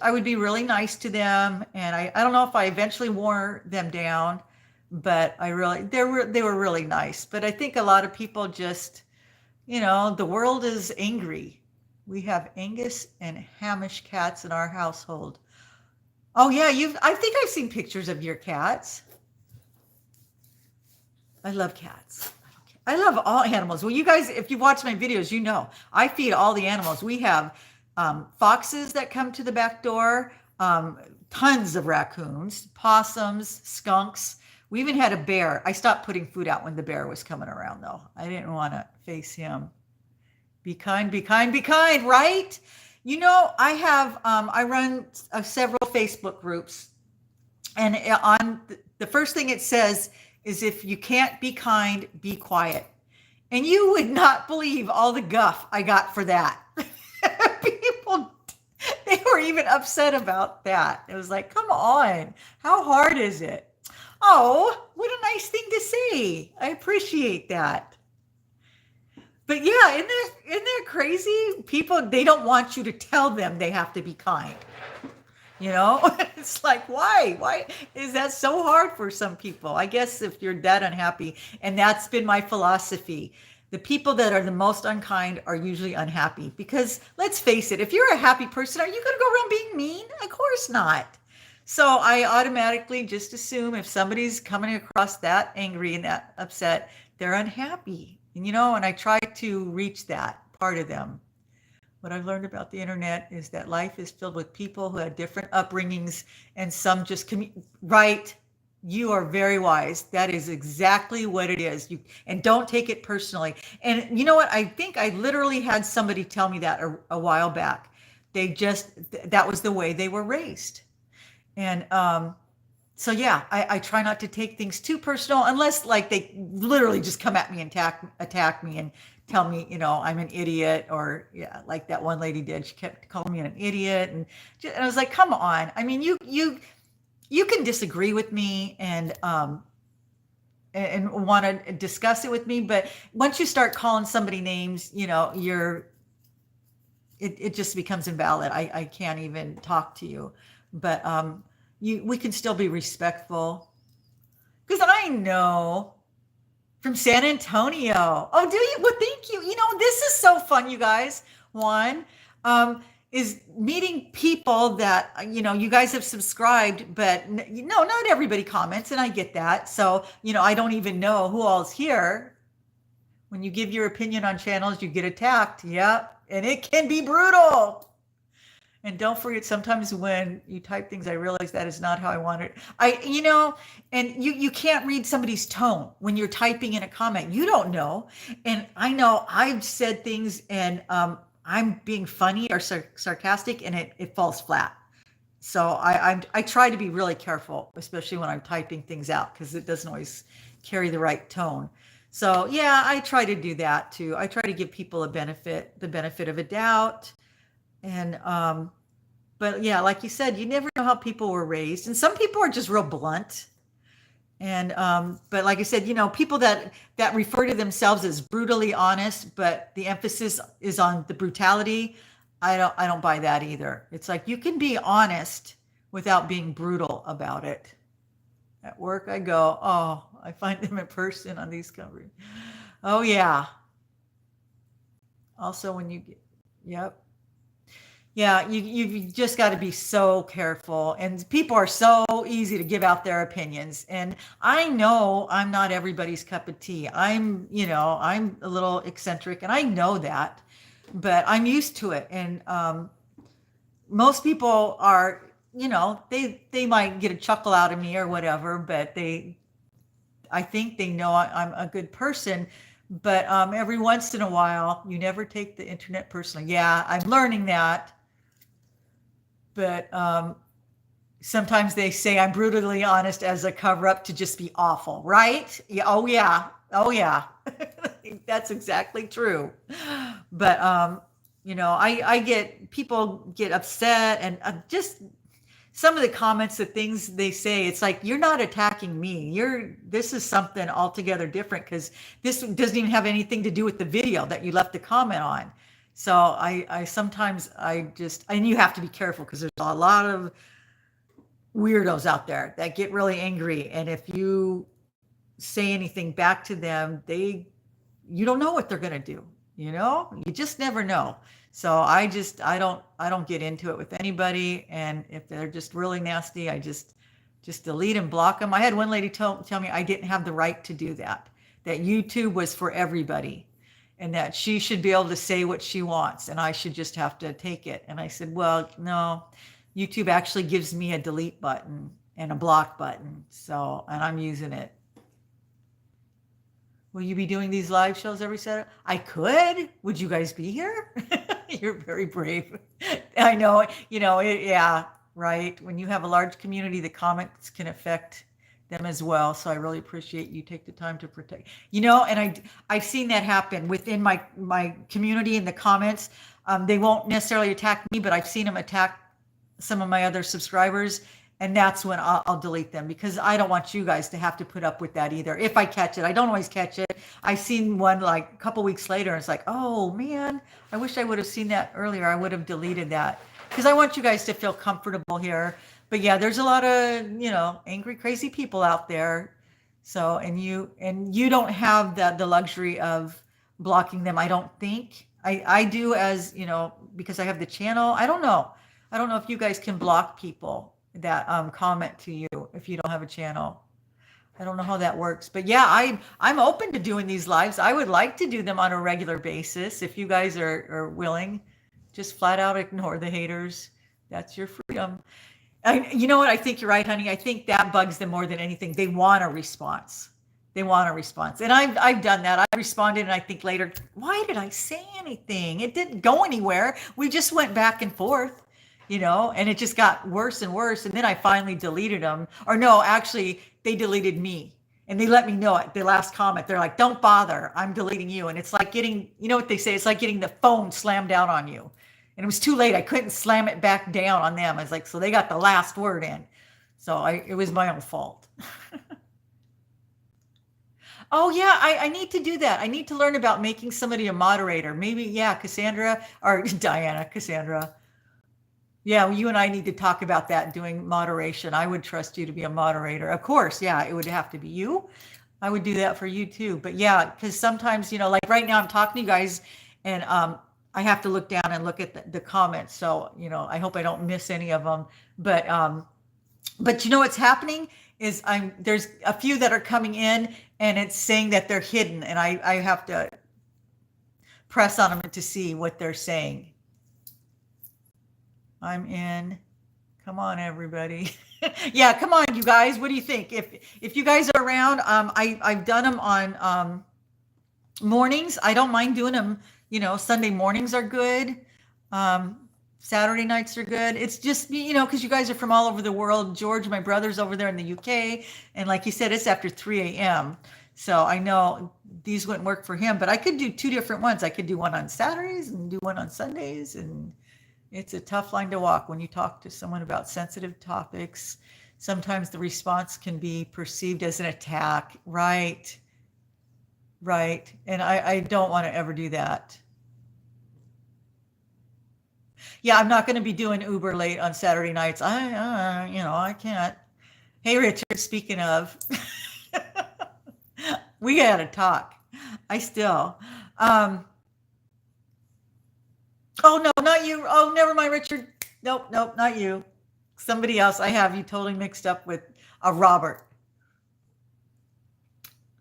I would be really nice to them. And I don't know if I eventually wore them down, but they were really nice. But I think a lot of people just, the world is angry. We have Angus and Hamish cats in our household. Oh yeah. I think I've seen pictures of your cats. I love cats. I love all animals. Well, you guys, if you watch my videos, I feed all the animals. We have foxes that come to the back door, tons of raccoons, possums, skunks. We even had a bear. I stopped putting food out when the bear was coming around though. I didn't want to face him. Be kind, be kind, be kind, right? I run several Facebook groups, and on the first thing it says is, if you can't be kind, be quiet. And you would not believe all the guff I got for that. People, they were even upset about that. It was like, come on, how hard is it? Oh, what a nice thing to say. I appreciate that. But yeah, isn't that crazy? People, they don't want you to tell them they have to be kind. you know? It's like, why? Why is that so hard for some people? I guess if you're that unhappy, and that's been my philosophy. The people that are the most unkind are usually unhappy because let's face it, if you're a happy person, are you going to go around being mean? Of course not. So I automatically just assume if somebody's coming across that angry and that upset, they're unhappy. And and I try to reach that part of them. What I've learned about the internet is that life is filled with people who had different upbringings and some just right. You are very wise. That is exactly what it is. And don't take it personally. And you know what? I think I literally had somebody tell me that a while back. That was the way they were raised. And so yeah, I try not to take things too personal unless like they literally just come at me and attack me and tell me, I'm an idiot, or yeah, like that one lady did. She kept calling me an idiot, and I was like, come on. I mean, you can disagree with me and want to discuss it with me, but once you start calling somebody names, it just becomes invalid. I can't even talk to you. But we can still be respectful. Because I know from San Antonio. Oh, do you? Well, thank you. This is so fun, you guys. One is meeting people that, you guys have subscribed, but not everybody comments, and I get that. So, I don't even know who all's here. When you give your opinion on channels, you get attacked. Yep. And it can be brutal. And don't forget, sometimes when you type things, I realize that is not how I want it. And you can't read somebody's tone when you're typing in a comment. You don't know. And I know I've said things and I'm being funny or sarcastic, and it falls flat. So I try to be really careful, especially when I'm typing things out, because it doesn't always carry the right tone. So yeah, I try to do that too. I try to give people the benefit of a doubt. And but yeah, like you said, you never know how people were raised, and some people are just real blunt. And but like I said, people that refer to themselves as brutally honest, but the emphasis is on the brutality. I don't buy that either. It's like you can be honest without being brutal about it. At work, I go, oh, I find them in person on these covers. Oh yeah. Also, when you get, yep. Yeah, you've just got to be so careful. And people are so easy to give out their opinions. And I know I'm not everybody's cup of tea. I'm a little eccentric, and I know that, but I'm used to it. And most people are, they might get a chuckle out of me or whatever, but I think they know I'm a good person. But every once in a while, you never take the internet personally. Yeah, I'm learning that. But sometimes they say I'm brutally honest as a cover up to just be awful, right? Yeah, oh yeah. That's exactly true. But I get people get upset, and just some of the comments, the things they say, it's like, you're not attacking me. This is something altogether different, because this doesn't even have anything to do with the video that you left a comment on. So I sometimes and you have to be careful, because there's a lot of weirdos out there that get really angry. And if you say anything back to them, you don't know what they're going to do. You just never know. So I don't get into it with anybody. And if they're just really nasty, I just delete and block them. I had one lady tell me I didn't have the right to do that YouTube was for everybody, and that she should be able to say what she wants, and I should just have to take it. And I said, well, no, YouTube actually gives me a delete button and a block button. So, and I'm using it. Will you be doing these live shows every Saturday? I could. Would you guys be here? You're very brave. I know, yeah, right. When you have a large community, the comments can affect them as well. So I really appreciate you take the time to protect, and I've seen that happen within my community in the comments. They won't necessarily attack me, but I've seen them attack some of my other subscribers. And that's when I'll delete them, because I don't want you guys to have to put up with that either. If I catch it, I don't always catch it. I seen one like a couple weeks later, and it's like, oh man, I wish I would have seen that earlier. I would have deleted that. because I want you guys to feel comfortable here. But yeah, there's a lot of, angry, crazy people out there. So, and you don't have the luxury of blocking them, I don't think. I do, as, because I have the channel. I don't know. I don't know if you guys can block people that comment to you if you don't have a channel. I don't know how that works, but yeah, I'm open to doing these lives. I would like to do them on a regular basis if you guys are willing. Just flat out ignore the haters. That's your freedom. You know what? I think you're right, honey. I think that bugs them more than anything. They want a response. They want a response, and I've done that. I responded, and I think later, why did I say anything? It didn't go anywhere. We just went back and forth, and it just got worse and worse. And then I finally deleted them. Or no, actually, they deleted me, and they let me know it. The last comment, they're like, "Don't bother. I'm deleting you." And it's like getting, you know what they say? It's like getting the phone slammed down on you. And it was too late. I couldn't slam it back down on them. I was like, so they got the last word in. So it was my own fault. Oh yeah, I need to do that. I need to learn about making somebody a moderator. Maybe, yeah, Cassandra or Diana, Cassandra. Yeah, well, you and I need to talk about that, doing moderation. I would trust you to be a moderator. Of course, yeah, it would have to be you. I would do that for you too. But yeah, because sometimes, like right now I'm talking to you guys, and I have to look down and look at the comments. So, I hope I don't miss any of them. But what's happening is there's a few that are coming in, and it's saying that they're hidden, and I have to press on them to see what they're saying. I'm in. Come on, everybody. Yeah, come on, you guys. What do you think? If you guys are around, I've done them on mornings. I don't mind doing them. Sunday mornings are good. Saturday nights are good. It's just, because you guys are from all over the world. George, my brother's over there in the UK. And like you said, it's after 3 a.m. So I know these wouldn't work for him, but I could do two different ones. I could do one on Saturdays and do one on Sundays. And it's a tough line to walk when you talk to someone about sensitive topics. Sometimes the response can be perceived as an attack. Right. Right. And I don't want to ever do that. Yeah, I'm not going to be doing Uber late on Saturday nights. I can't. Hey, Richard, speaking of, we got to talk. Oh, no, not you. Oh, never mind, Richard. Nope, not you. Somebody else. I have you totally mixed up with Robert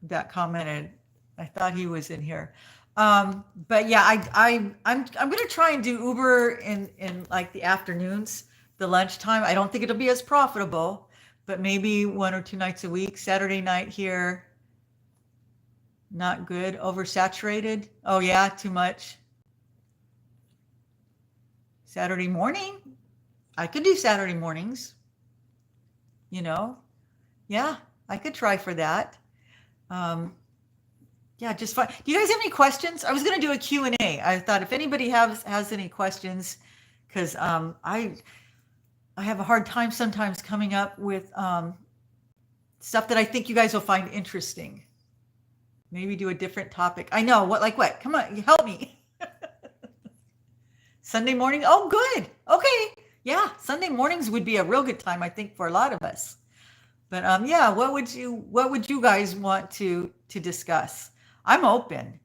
that commented. I thought he was in here. But yeah, I'm going to try and do Uber in like the afternoons, the lunchtime. I don't think it'll be as profitable, but maybe 1 or 2 nights a week. Saturday night here, not good. Oversaturated. Oh yeah, too much. Saturday morning, I could do Saturday mornings. Yeah, I could try for that. Yeah, just fine. Do you guys have any questions? I was going to do a Q&A. I thought if anybody has any questions, because I have a hard time sometimes coming up with stuff that I think you guys will find interesting. Maybe do a different topic. I know. What? Come on, help me. Sunday morning? Oh, good. Okay. Yeah, Sunday mornings would be a real good time, I think, for a lot of us. But yeah, what would you guys want to discuss? I'm open.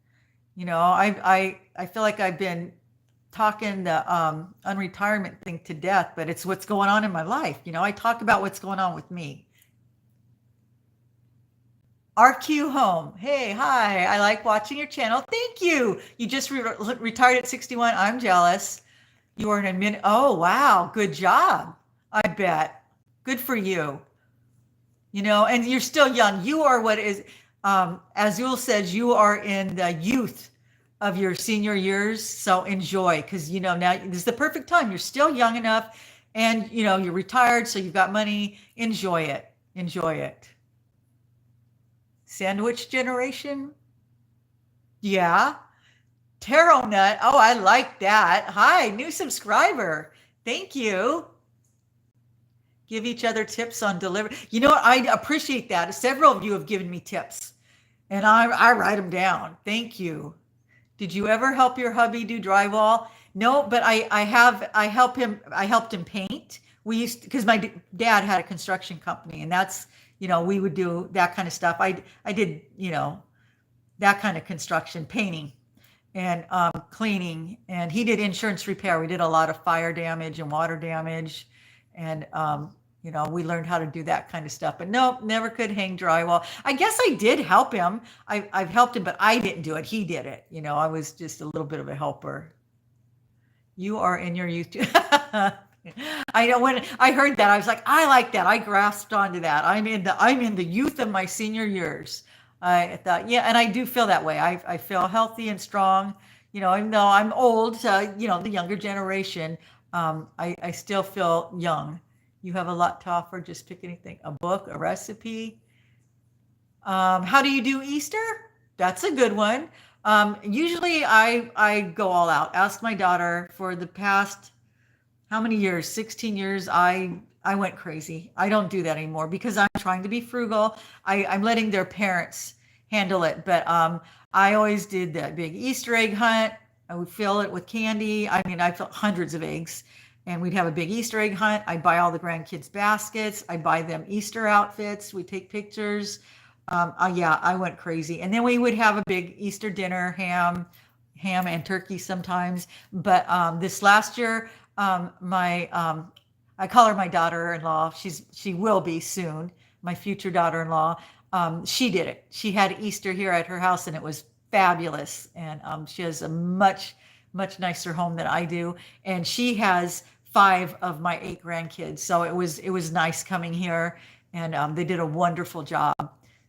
I feel like I've been talking the unretirement thing to death, but it's what's going on in my life. I talk about what's going on with me. RQ Home. Hey, hi. I like watching your channel. Thank you. You just retired at 61. I'm jealous. You are an admin. Oh, wow. Good job. I bet. Good for you. And you're still young. You are what is, as Yul says, you are in the youth of your senior years. So enjoy, because, now this is the perfect time. You're still young enough, and, you're retired, so you've got money. Enjoy it. Enjoy it. Sandwich generation? Yeah. Taro nut. Oh, I like that. Hi, new subscriber. Thank you. Give each other tips on delivery. I appreciate that. Several of you have given me tips, and I write them down. Thank you. Did you ever help your hubby do drywall? No, but I helped him paint. We used because my dad had a construction company, and that's, we would do that kind of stuff. I did, that kind of construction, painting and cleaning, and he did insurance repair. We did a lot of fire damage and water damage, and we learned how to do that kind of stuff. But nope, never could hang drywall. I guess I did help him. I've helped him, but I didn't do it. He did it. I was just a little bit of a helper. You are in your youth. I know when I heard that, I was like, I like that. I grasped onto that. I'm in the youth of my senior years. I thought, yeah, and I do feel that way. I feel healthy and strong. Even though I'm old, the younger generation, I still feel young. You have a lot to offer. Just pick anything, a book, a recipe. How do you do Easter? That's a good one. Usually I go all out. Ask my daughter. For the past, how many years? 16 years. I went crazy. I don't do that anymore because I'm trying to be frugal. I'm letting their parents handle it. But I always did that big Easter egg hunt. I would fill it with candy. I mean, I filled hundreds of eggs, and we'd have a big Easter egg hunt. I'd buy all the grandkids baskets. I'd buy them Easter outfits. We'd take pictures. Yeah, I went crazy. And then we would have a big Easter dinner, ham and turkey sometimes. But this last year, my I call her my daughter-in-law. She will be soon, my future daughter-in-law. She did it. She had Easter here at her house, and it was fabulous. And she has a much, much nicer home than I do. And she has 5 of my 8 grandkids. So it was nice coming here, and they did a wonderful job.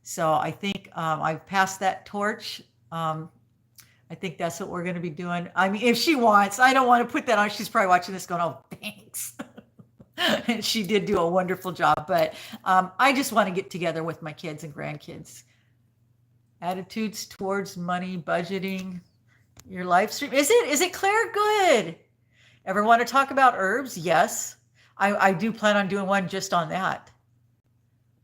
So I think I've passed that torch. I think that's what we're going to be doing. I mean, if she wants, I don't want to put that on. She's probably watching this going, oh, thanks. And she did do a wonderful job. But I just want to get together with my kids and grandkids. Attitudes towards money, budgeting, your live stream. Is it Claire? Good. Ever want to talk about herbs? Yes. I do plan on doing one just on that.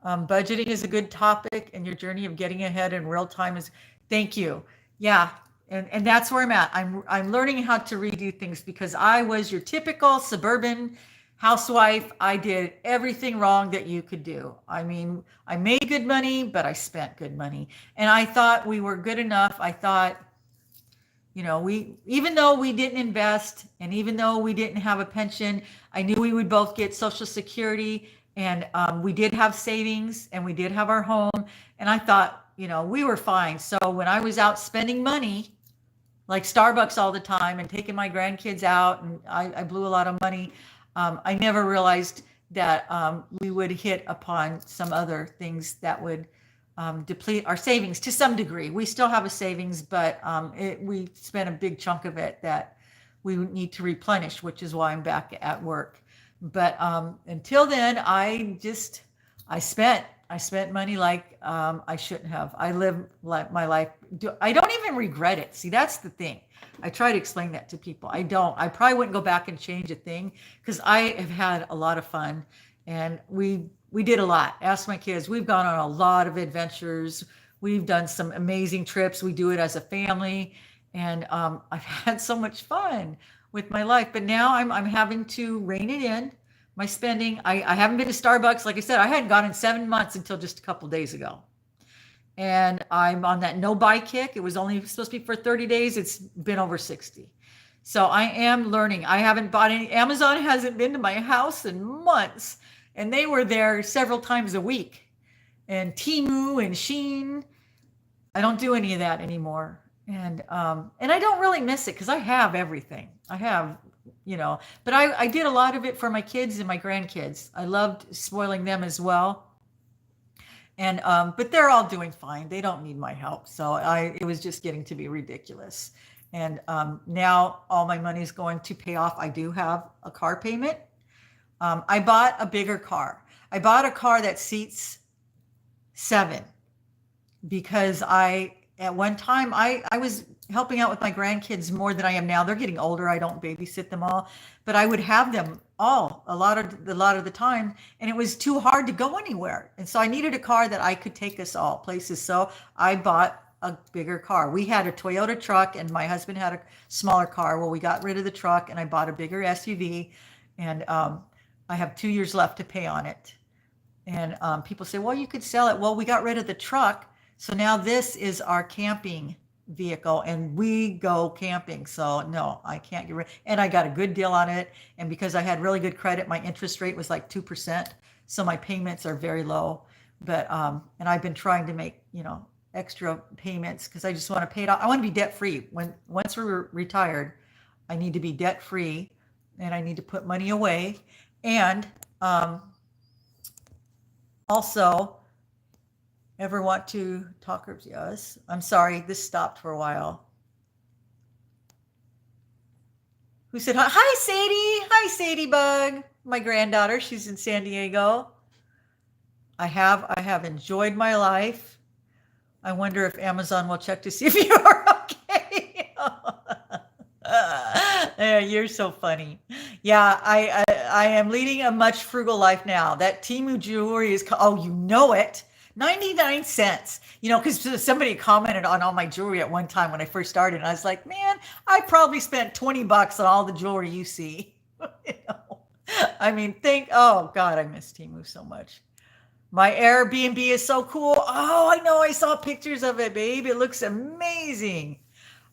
Budgeting is a good topic, and your journey of getting ahead in real time is, thank you. Yeah. And that's where I'm at. I'm learning how to redo things because I was your typical suburban housewife. I did everything wrong that you could do. I mean, I made good money, but I spent good money. And I thought we were good enough. I thought, even though we didn't invest and even though we didn't have a pension, I knew we would both get Social Security, and we did have savings, and we did have our home. And I thought, we were fine. So when I was out spending money, like Starbucks all the time and taking my grandkids out, and I blew a lot of money, I never realized that we would hit upon some other things that would deplete our savings to some degree. We still have a savings, but we spent a big chunk of it that we need to replenish, which is why I'm back at work. But until then, I spent money like I shouldn't have. I live like my life. I don't even regret it. See, that's the thing. I try to explain that to people. I don't. I probably wouldn't go back and change a thing because I have had a lot of fun, and we did a lot. Ask my kids. We've gone on a lot of adventures. We've done some amazing trips. We do it as a family, and I've had so much fun with my life. But now I'm having to rein it in. My spending. I haven't been to Starbucks. Like I said, I hadn't gone in 7 months until just a couple days ago. And I'm on that no buy kick. It was only supposed to be for 30 days. It's been over 60. So I am learning. I haven't bought any. Amazon hasn't been to my house in months. And they were there several times a week. And Temu and Shein. I don't do any of that anymore. And I don't really miss it because I have everything. I have, but I did a lot of it for my kids and my grandkids. I loved spoiling them as well. And but they're all doing fine. They don't need my help. So it was just getting to be ridiculous. And now all my money is going to pay off. I do have a car payment. I bought a bigger car. I bought a car that seats 7 because at one time I was helping out with my grandkids more than I am now. They're getting older. I don't babysit them all, but I would have them all a lot of the time, and it was too hard to go anywhere. And so I needed a car that I could take us all places. So I bought a bigger car. We had a Toyota truck and my husband had a smaller car. Well, we got rid of the truck and I bought a bigger SUV, and I have 2 years left to pay on it. And people say, well, you could sell it. Well, we got rid of the truck. So now this is our camping vehicle and we go camping. So no, I can't get rid. And I got a good deal on it. And because I had really good credit, my interest rate was like 2%. So my payments are very low. But, and I've been trying to make, extra payments because I just want to pay it off. I want to be debt free. Once we're retired, I need to be debt free and I need to put money away. And, also, ever want to talk? Yes. I'm sorry, this stopped for a while. Who said hi? Hi, Sadie. Hi, Sadie Bug. My granddaughter. She's in San Diego. I have enjoyed my life. I wonder if Amazon will check to see if you are okay. Yeah, you're so funny. Yeah, I am leading a much frugal life now. That Temu jewelry is, oh, you know it, 99 cents. Because somebody commented on all my jewelry at one time when I first started, and I was like, man, I probably spent $20 on all the jewelry you see. I mean, oh God, I miss Temu so much. My Airbnb is so cool. Oh, I know. I saw pictures of it, babe. It looks amazing.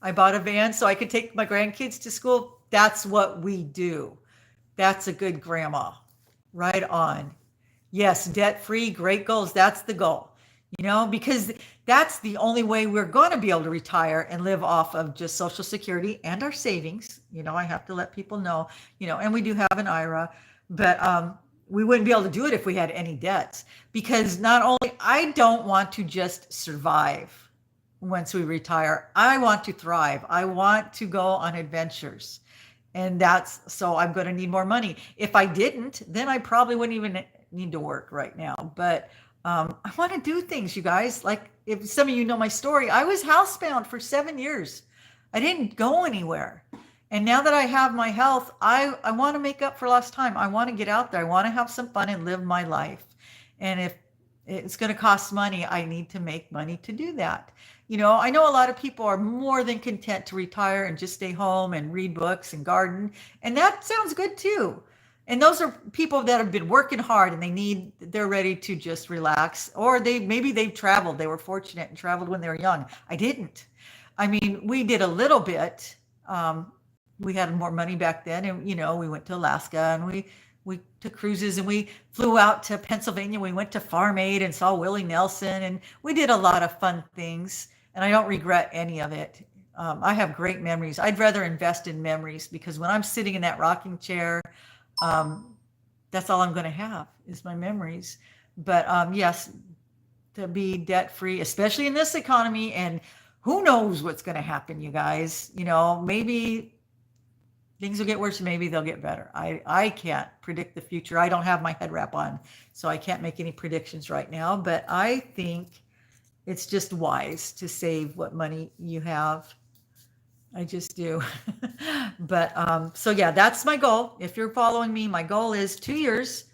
I bought a van so I could take my grandkids to school. That's what we do. That's a good grandma. Right on. Yes, debt free, great goals. That's the goal, because that's the only way we're going to be able to retire and live off of just Social Security and our savings. I have to let people know, and we do have an IRA, but we wouldn't be able to do it if we had any debts, because not only I don't want to just survive once we retire, I want to thrive. I want to go on adventures. And so I'm going to need more money. If I didn't, then I probably wouldn't even need to work right now. But I want to do things, you guys. Like if some of you know my story, I was housebound for 7 years. I didn't go anywhere. And now that I have my health, I want to make up for lost time. I want to get out there. I want to have some fun and live my life. And if it's going to cost money, I need to make money to do that. I know a lot of people are more than content to retire and just stay home and read books and garden. And that sounds good too. And those are people that have been working hard and they're ready to just relax. Or maybe they've traveled. They were fortunate and traveled when they were young. I didn't. I mean, we did a little bit. We had more money back then, and we went to Alaska and we took cruises and we flew out to Pennsylvania. We went to Farm Aid and saw Willie Nelson, and we did a lot of fun things, and I don't regret any of it. I have great memories. I'd rather invest in memories, because when I'm sitting in that rocking chair, that's all I'm going to have is my memories. But yes, to be debt free, especially in this economy, and who knows what's going to happen, you guys. Maybe things will get worse, maybe they'll get better. I can't predict the future. I don't have my head wrap on, so I can't make any predictions right now. But I think it's just wise to save what money you have. I just do. But so yeah, that's my goal. If you're following me, my goal is 2 years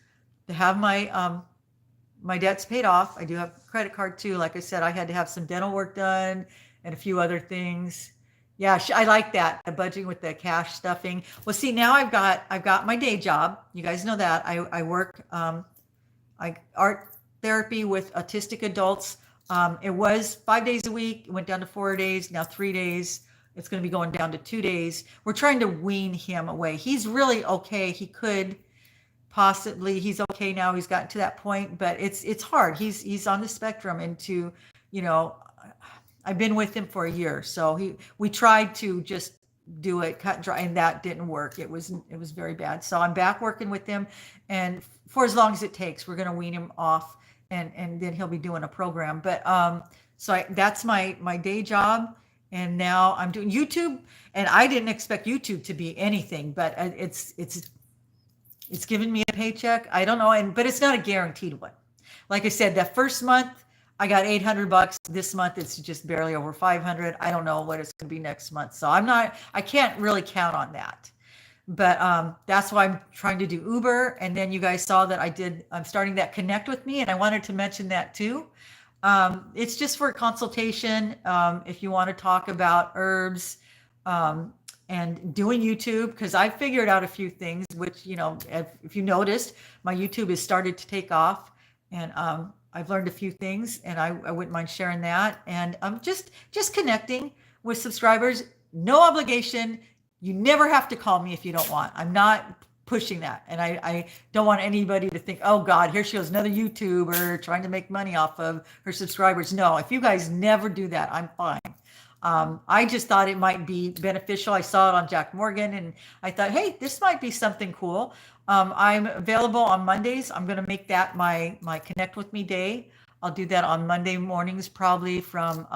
to have my debts paid off. I do have a credit card too. Like I said, I had to have some dental work done and a few other things. Yeah, I like that, the budgeting with the cash stuffing. Well, see, now I've got my day job. You guys know that I work art therapy with autistic adults. It was 5 days a week. It went down to 4 days. Now 3 days. It's going to be going down to 2 days. We're trying to wean him away. He's really okay. He could possibly. He's okay now. He's gotten to that point, but it's hard. He's on the spectrum, and I've been with him for a year, so we tried to just do it cut and dry, and that didn't work. It was very bad. So I'm back working with him, and for as long as it takes, we're going to wean him off, and then he'll be doing a program. But that's my day job, and now I'm doing YouTube, and I didn't expect YouTube to be anything, but it's giving me a paycheck. I don't know, but it's not a guaranteed one. Like I said, that first month I got $800. This month it's just barely over 500. I don't know what it's going to be next month. So I can't really count on that. But that's why I'm trying to do Uber. And then you guys saw that I'm starting that Connect with Me. And I wanted to mention that too. It's just for a consultation. If you want to talk about herbs, um, and doing YouTube, because I figured out a few things, which, if you noticed, my YouTube has started to take off, and I've learned a few things, and I wouldn't mind sharing that. And just connecting with subscribers, no obligation. You never have to call me if you don't want. I'm not pushing that. And I don't want anybody to think, oh God, here she goes, another YouTuber trying to make money off of her subscribers. No, if you guys never do that, I'm fine. I just thought it might be beneficial. I saw it on Jack Morgan and I thought, hey, this might be something cool. I'm available on Mondays. I'm going to make that my Connect With Me day. I'll do that on Monday mornings, probably from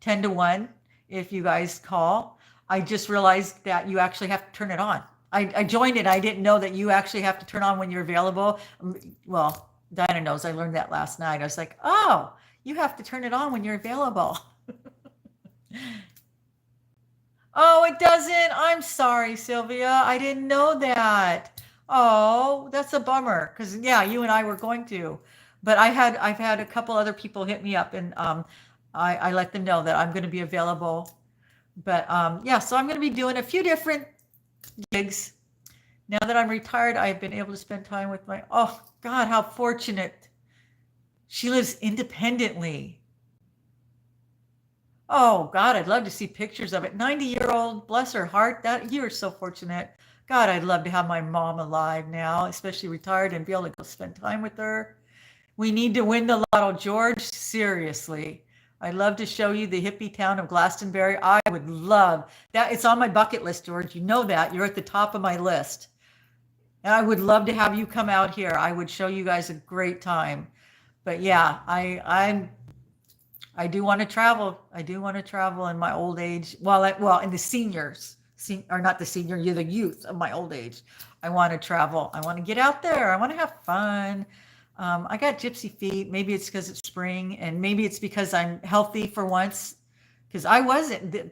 10 to 1 if you guys call. I just realized that you actually have to turn it on. I joined it. I didn't know that you actually have to turn on when you're available. Well, Dinah knows. I learned that last night. I was like, oh, you have to turn it on when you're available. Oh, it doesn't. I'm sorry, Sylvia. I didn't know that. Oh, that's a bummer. Because yeah, you and I were going to, but I've had a couple other people hit me up, and I let them know that I'm going to be available. But yeah, so I'm going to be doing a few different gigs. Now that I'm retired, I've been able to spend time with my, oh God, how fortunate. She lives independently. Oh God, I'd love to see pictures of it. 90-year-old, bless her heart. That you are so fortunate. God, I'd love to have my mom alive now, especially retired, and be able to go spend time with her. We need to win the lotto, George. Seriously. I'd love to show you the hippie town of Glastonbury. I would love that. It's on my bucket list, George. You know that. You're at the top of my list. And I would love to have you come out here. I would show you guys a great time. But yeah, I do want to travel. I do want to travel in my old age. Well, in the seniors, or not the senior, you're the youth of my old age. I want to travel. I want to get out there. I want to have fun. I got gypsy feet. Maybe it's because it's spring, and maybe it's because I'm healthy for once. Because I wasn't.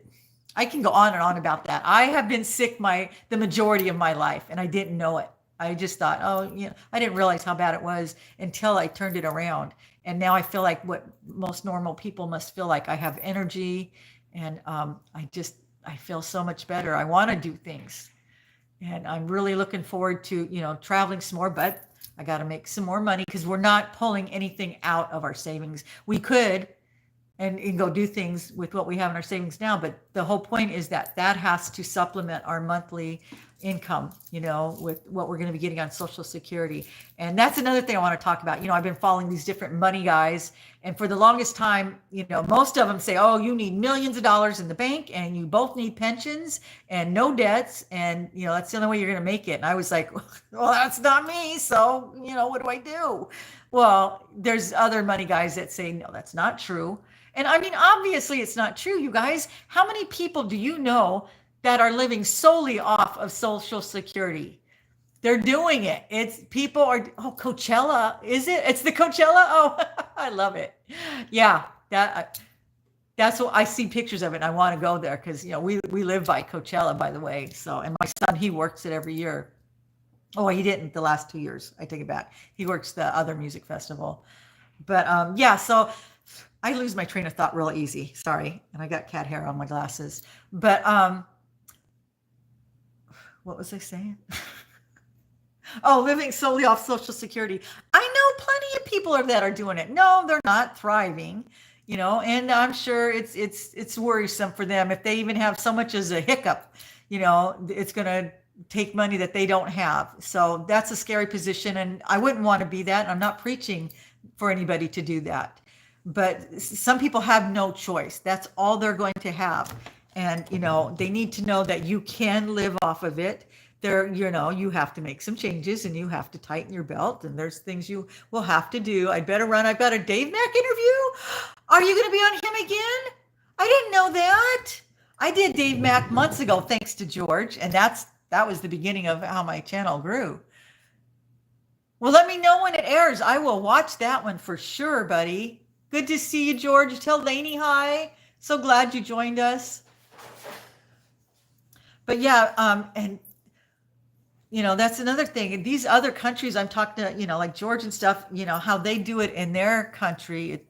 I can go on and on about that. I have been sick the majority of my life, and I didn't know it. I just thought, oh, I didn't realize how bad it was until I turned it around. And now I feel like what most normal people must feel like. I have energy, and I feel so much better. I want to do things, and I'm really looking forward to, traveling some more, but I got to make some more money because we're not pulling anything out of our savings. We could and go do things with what we have in our savings now, but the whole point is that has to supplement our monthly income, with what we're going to be getting on Social Security. And that's another thing I want to talk about. I've been following these different money guys, and for the longest time, most of them say, oh, you need millions of dollars in the bank, and you both need pensions and no debts, and that's the only way you're going to make it. And I was like, well, that's not me, so what do I do? Well, there's other money guys that say, no, that's not true. And I mean, obviously it's not true, you guys. How many people do you know that are living solely off of Social Security? They're doing it. It's people are, Coachella, is it? It's the Coachella? Oh, I love it. Yeah, that's what I see pictures of it. And I want to go there because, we live by Coachella, by the way. So, and my son, he works it every year. Oh, he didn't the last 2 years. I take it back. He works the other music festival. But yeah, so I lose my train of thought real easy. Sorry. And I got cat hair on my glasses. But what was I saying? Oh, living solely off Social Security. I know plenty of people that are doing it. No, they're not thriving, and I'm sure it's worrisome for them if they even have so much as a hiccup. It's going to take money that they don't have. So that's a scary position, and I wouldn't want to be that. I'm not preaching for anybody to do that. But some people have no choice. That's all they're going to have. And, they need to know that you can live off of it. You have to make some changes, and you have to tighten your belt, and there's things you will have to do. I'd better run. I've got a Dave Mack interview. Are you going to be on him again? I didn't know that. I did Dave Mack months ago, thanks to George. And that was the beginning of how my channel grew. Well, let me know when it airs. I will watch that one for sure, buddy. Good to see you, George. Tell Lainey hi. So glad you joined us. But yeah, and that's another thing. These other countries I'm talking to, like George and stuff, how they do it in their country,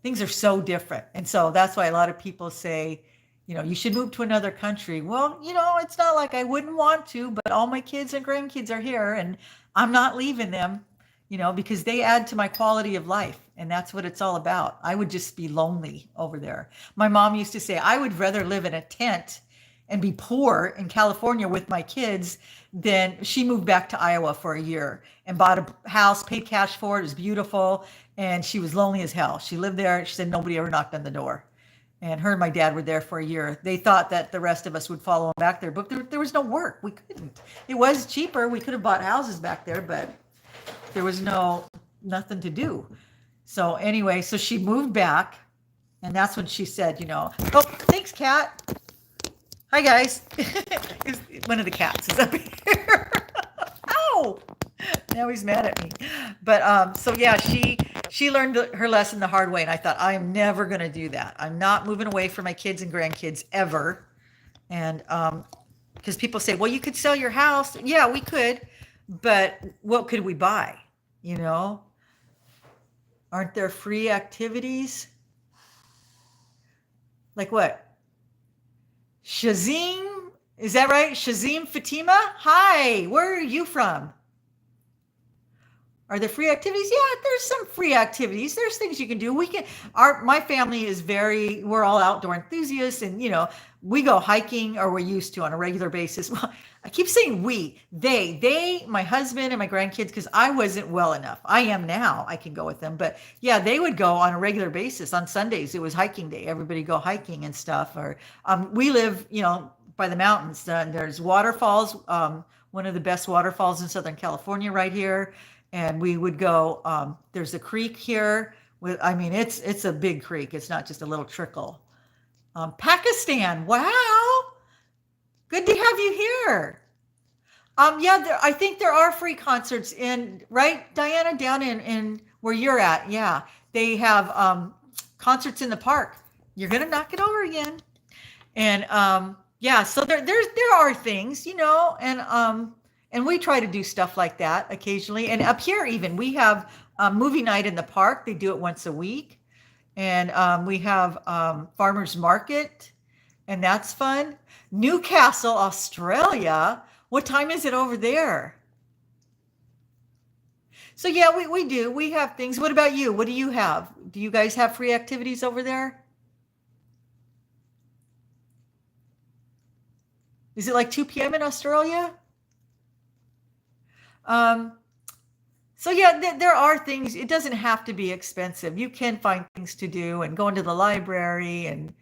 things are so different. And so that's why a lot of people say, you should move to another country. Well, it's not like I wouldn't want to, but all my kids and grandkids are here and I'm not leaving them, because they add to my quality of life. And that's what it's all about. I would just be lonely over there. My mom used to say, I would rather live in a tent and be poor in California with my kids than she moved back to Iowa for a year and bought a house, paid cash for it. It was beautiful. And she was lonely as hell. She lived there. She said nobody ever knocked on the door. And her and my dad were there for a year. They thought that the rest of us would follow them back there, but there was no work. We couldn't. It was cheaper. We could have bought houses back there, but there was nothing to do. So anyway, so she moved back, and that's when she said, oh, thanks, Kat. Hi, guys. One of the cats is up here. Ow! Now he's mad at me. But so yeah, she learned her lesson the hard way, and I thought, I am never going to do that. I'm not moving away from my kids and grandkids ever. And because people say, well, you could sell your house. Yeah, we could, but what could we buy? Aren't there free activities? Like what? Shazim, is that right? Shazim Fatima? Hi, where are you from? Are there free activities? Yeah, there's some free activities. There's things you can do. My family is we're all outdoor enthusiasts, and we go hiking, or we're used to on a regular basis. Well, I keep saying they, my husband and my grandkids, because I wasn't well enough. I am now. I can go with them, but yeah, they would go on a regular basis. On Sundays, it was hiking day. Everybody go hiking and stuff. Or we live, by the mountains. There's waterfalls. One of the best waterfalls in Southern California, right here. And we would go, there's a creek here it's a big creek. It's not just a little trickle. Pakistan. Wow. Good to have you here. Yeah, I think there are free concerts right, Diana, down in where you're at. Yeah. They have, concerts in the park. You're going to knock it over again. And, yeah, so there are things, and we try to do stuff like that occasionally. And up here, even, we have movie night in the park. They do it once a week. And we have farmers market, and that's fun. Newcastle, Australia. What time is it over there? So yeah, we do. We have things. What about you? What do you have? Do you guys have free activities over there? Is it like 2 p.m. in Australia? Um, so yeah, there are things. It doesn't have to be expensive. You can find things to do and go into the library and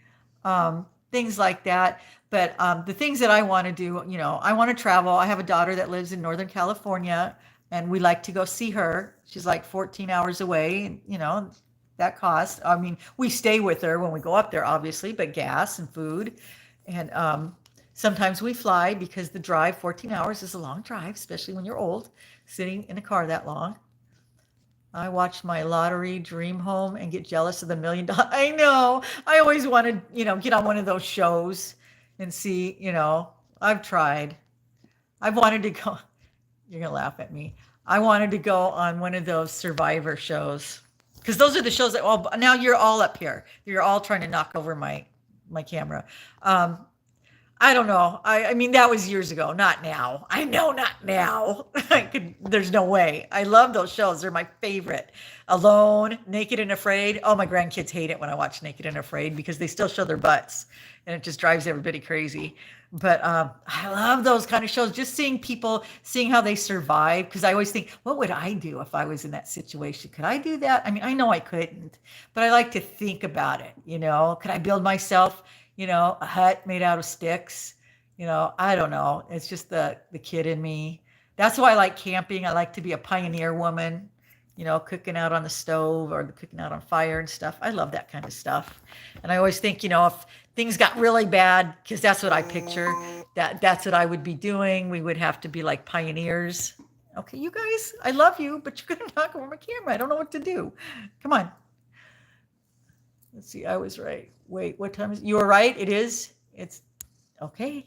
things like that. But the things that I want to do, I want to travel. I have a daughter that lives in Northern California, and we like to go see her. She's like 14 hours away, and that costs. I mean, we stay with her when we go up there, obviously, but gas and food. And sometimes we fly because the drive, 14 hours, is a long drive, especially when you're old, sitting in a car that long. I watch my lottery dream home and get jealous of the $1 million. I know. I always want to, get on one of those shows and see, I've tried. I've wanted to go. You're going to laugh at me. I wanted to go on one of those Survivor shows, because those are the shows that, now you're all up here. You're all trying to knock over my camera. I don't know. I mean, that was years ago, not now. I know, not now. There's no way. I love those shows. They're my favorite. Alone, Naked and Afraid. Oh, my grandkids hate it when I watch Naked and Afraid because they still show their butts, and it just drives everybody crazy. But I love those kind of shows, just seeing how they survive. Because I always think, what would I do if I was in that situation? Could I do that? I mean, I know I couldn't, but I like to think about it. Could I build myself a hut made out of sticks? I don't know. It's just the kid in me. That's why I like camping. I like to be a pioneer woman, cooking out on the stove or cooking out on fire and stuff. I love that kind of stuff. And I always think, if things got really bad, because that's what I picture, that's what I would be doing. We would have to be like pioneers. Okay, you guys, I love you, but you're going to knock over my camera. I don't know what to do. Come on. Let's see. I was right. Wait, what time is it? You were right. It is. It's okay.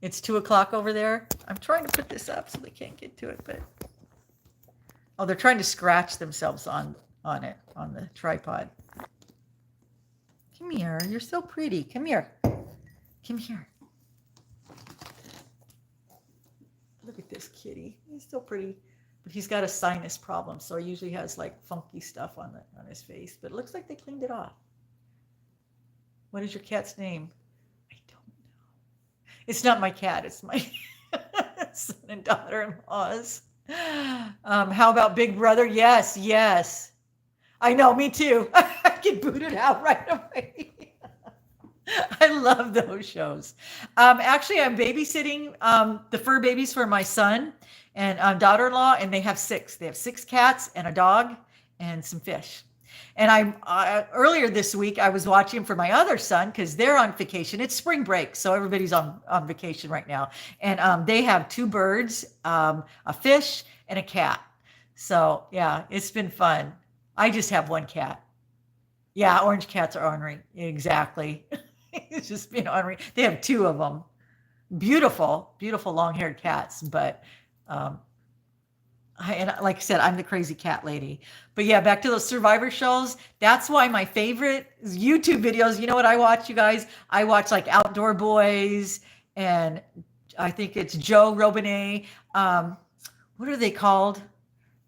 It's 2 o'clock over there. I'm trying to put this up so they can't get to it, but oh, they're trying to scratch themselves on it on the tripod. Come here. You're so pretty. Come here. Come here. Look at this kitty. He's so pretty. But he's got a sinus problem, so he usually has like funky stuff on his face. But it looks like they cleaned it off. What is your cat's name? I don't know. It's not my cat. It's my son and daughter-in-law's. How about Big Brother? Yes, yes. I know, me too. I get booted out right away. I love those shows. Actually, I'm babysitting the fur babies for my son and daughter-in-law, and they have 6. They have 6 cats and a dog and some fish. And I earlier this week, I was watching for my other son because they're on vacation. It's spring break, so everybody's on vacation right now. And they have 2 birds, a fish, and a cat. So, yeah, it's been fun. I just have 1 cat. Yeah, orange cats are ornery. Exactly. It's just being ornery. They have 2 of them. Beautiful, beautiful long-haired cats. But and like I said, I'm the crazy cat lady. But yeah, back to those Survivor shows. That's why my favorite YouTube videos, you know what I watch, you guys? I watch like Outdoor Boys, and I think it's Joe Robinet. What are they called?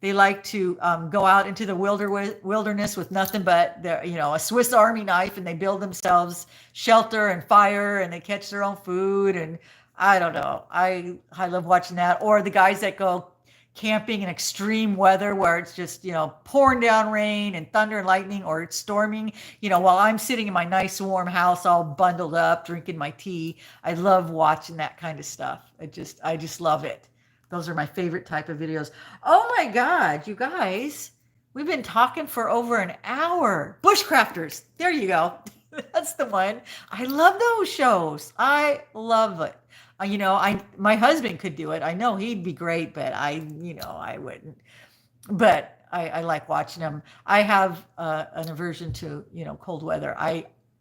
They like to go out into the wilderness with nothing but a Swiss Army knife, and they build themselves shelter and fire, and they catch their own food. And I don't know. I love watching that. Or the guys that go camping in extreme weather where it's just, pouring down rain and thunder and lightning, or it's storming, while I'm sitting in my nice warm house all bundled up, drinking my tea. I love watching that kind of stuff. I just love it. Those are my favorite type of videos. Oh my God, you guys, we've been talking for over an hour. Bushcrafters, there you go. That's the one. I love those shows. I love it. My husband could do it. I know he'd be great, but I wouldn't. But I like watching them. I have an aversion to, cold weather.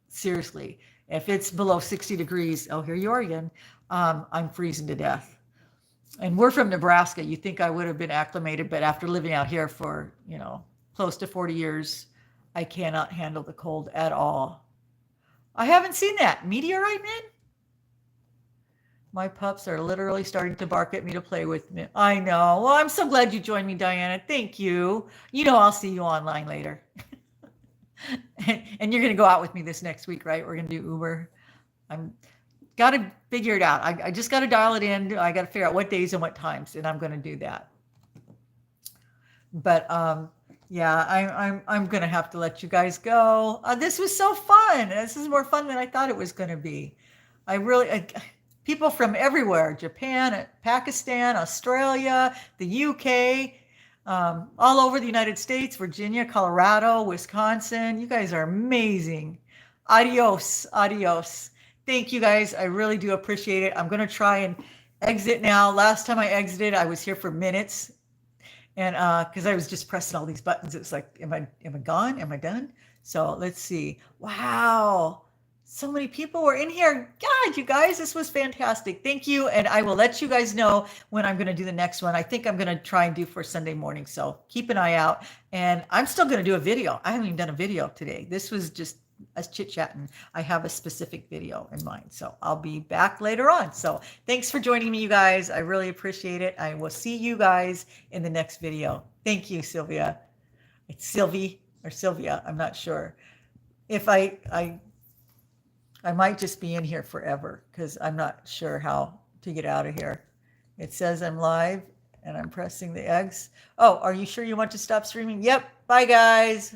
Seriously, if it's below 60 degrees, oh, here you are again. I'm freezing to death. And we're from Nebraska. You think I would have been acclimated, but after living out here for, close to 40 years, I cannot handle the cold at all. I haven't seen that. Meteorite Man? My pups are literally starting to bark at me to play with me. I know. Well, I'm so glad you joined me, Diana. Thank you. I'll see you online later. And you're going to go out with me this next week, right? We're going to do Uber. I'm got to figure it out. I just got to dial it in. I got to figure out what days and what times, and I'm going to do that. But yeah, I'm going to have to let you guys go. This was so fun. This is more fun than I thought it was going to be. People from everywhere, Japan, Pakistan, Australia, the UK, all over the United States, Virginia, Colorado, Wisconsin. You guys are amazing. Adios. Thank you guys. I really do appreciate it. I'm going to try and exit now. Last time I exited, I was here for minutes. And because I was just pressing all these buttons, it's like, am I gone? Am I done? So let's see. Wow. So many people were in here. God, you guys, this was fantastic. Thank you. And I will let you guys know when I'm going to do the next one. I think I'm going to try and do for Sunday morning. So keep an eye out. And I'm still going to do a video. I haven't even done a video today. This was just us chit-chatting. I have a specific video in mind. So I'll be back later on. So thanks for joining me, you guys. I really appreciate it. I will see you guys in the next video. Thank you, Sylvia. It's Sylvie or Sylvia. I'm not sure. If I might just be in here forever because I'm not sure how to get out of here. It says I'm live and I'm pressing the X. Oh, are you sure you want to stop streaming? Yep. Bye, guys.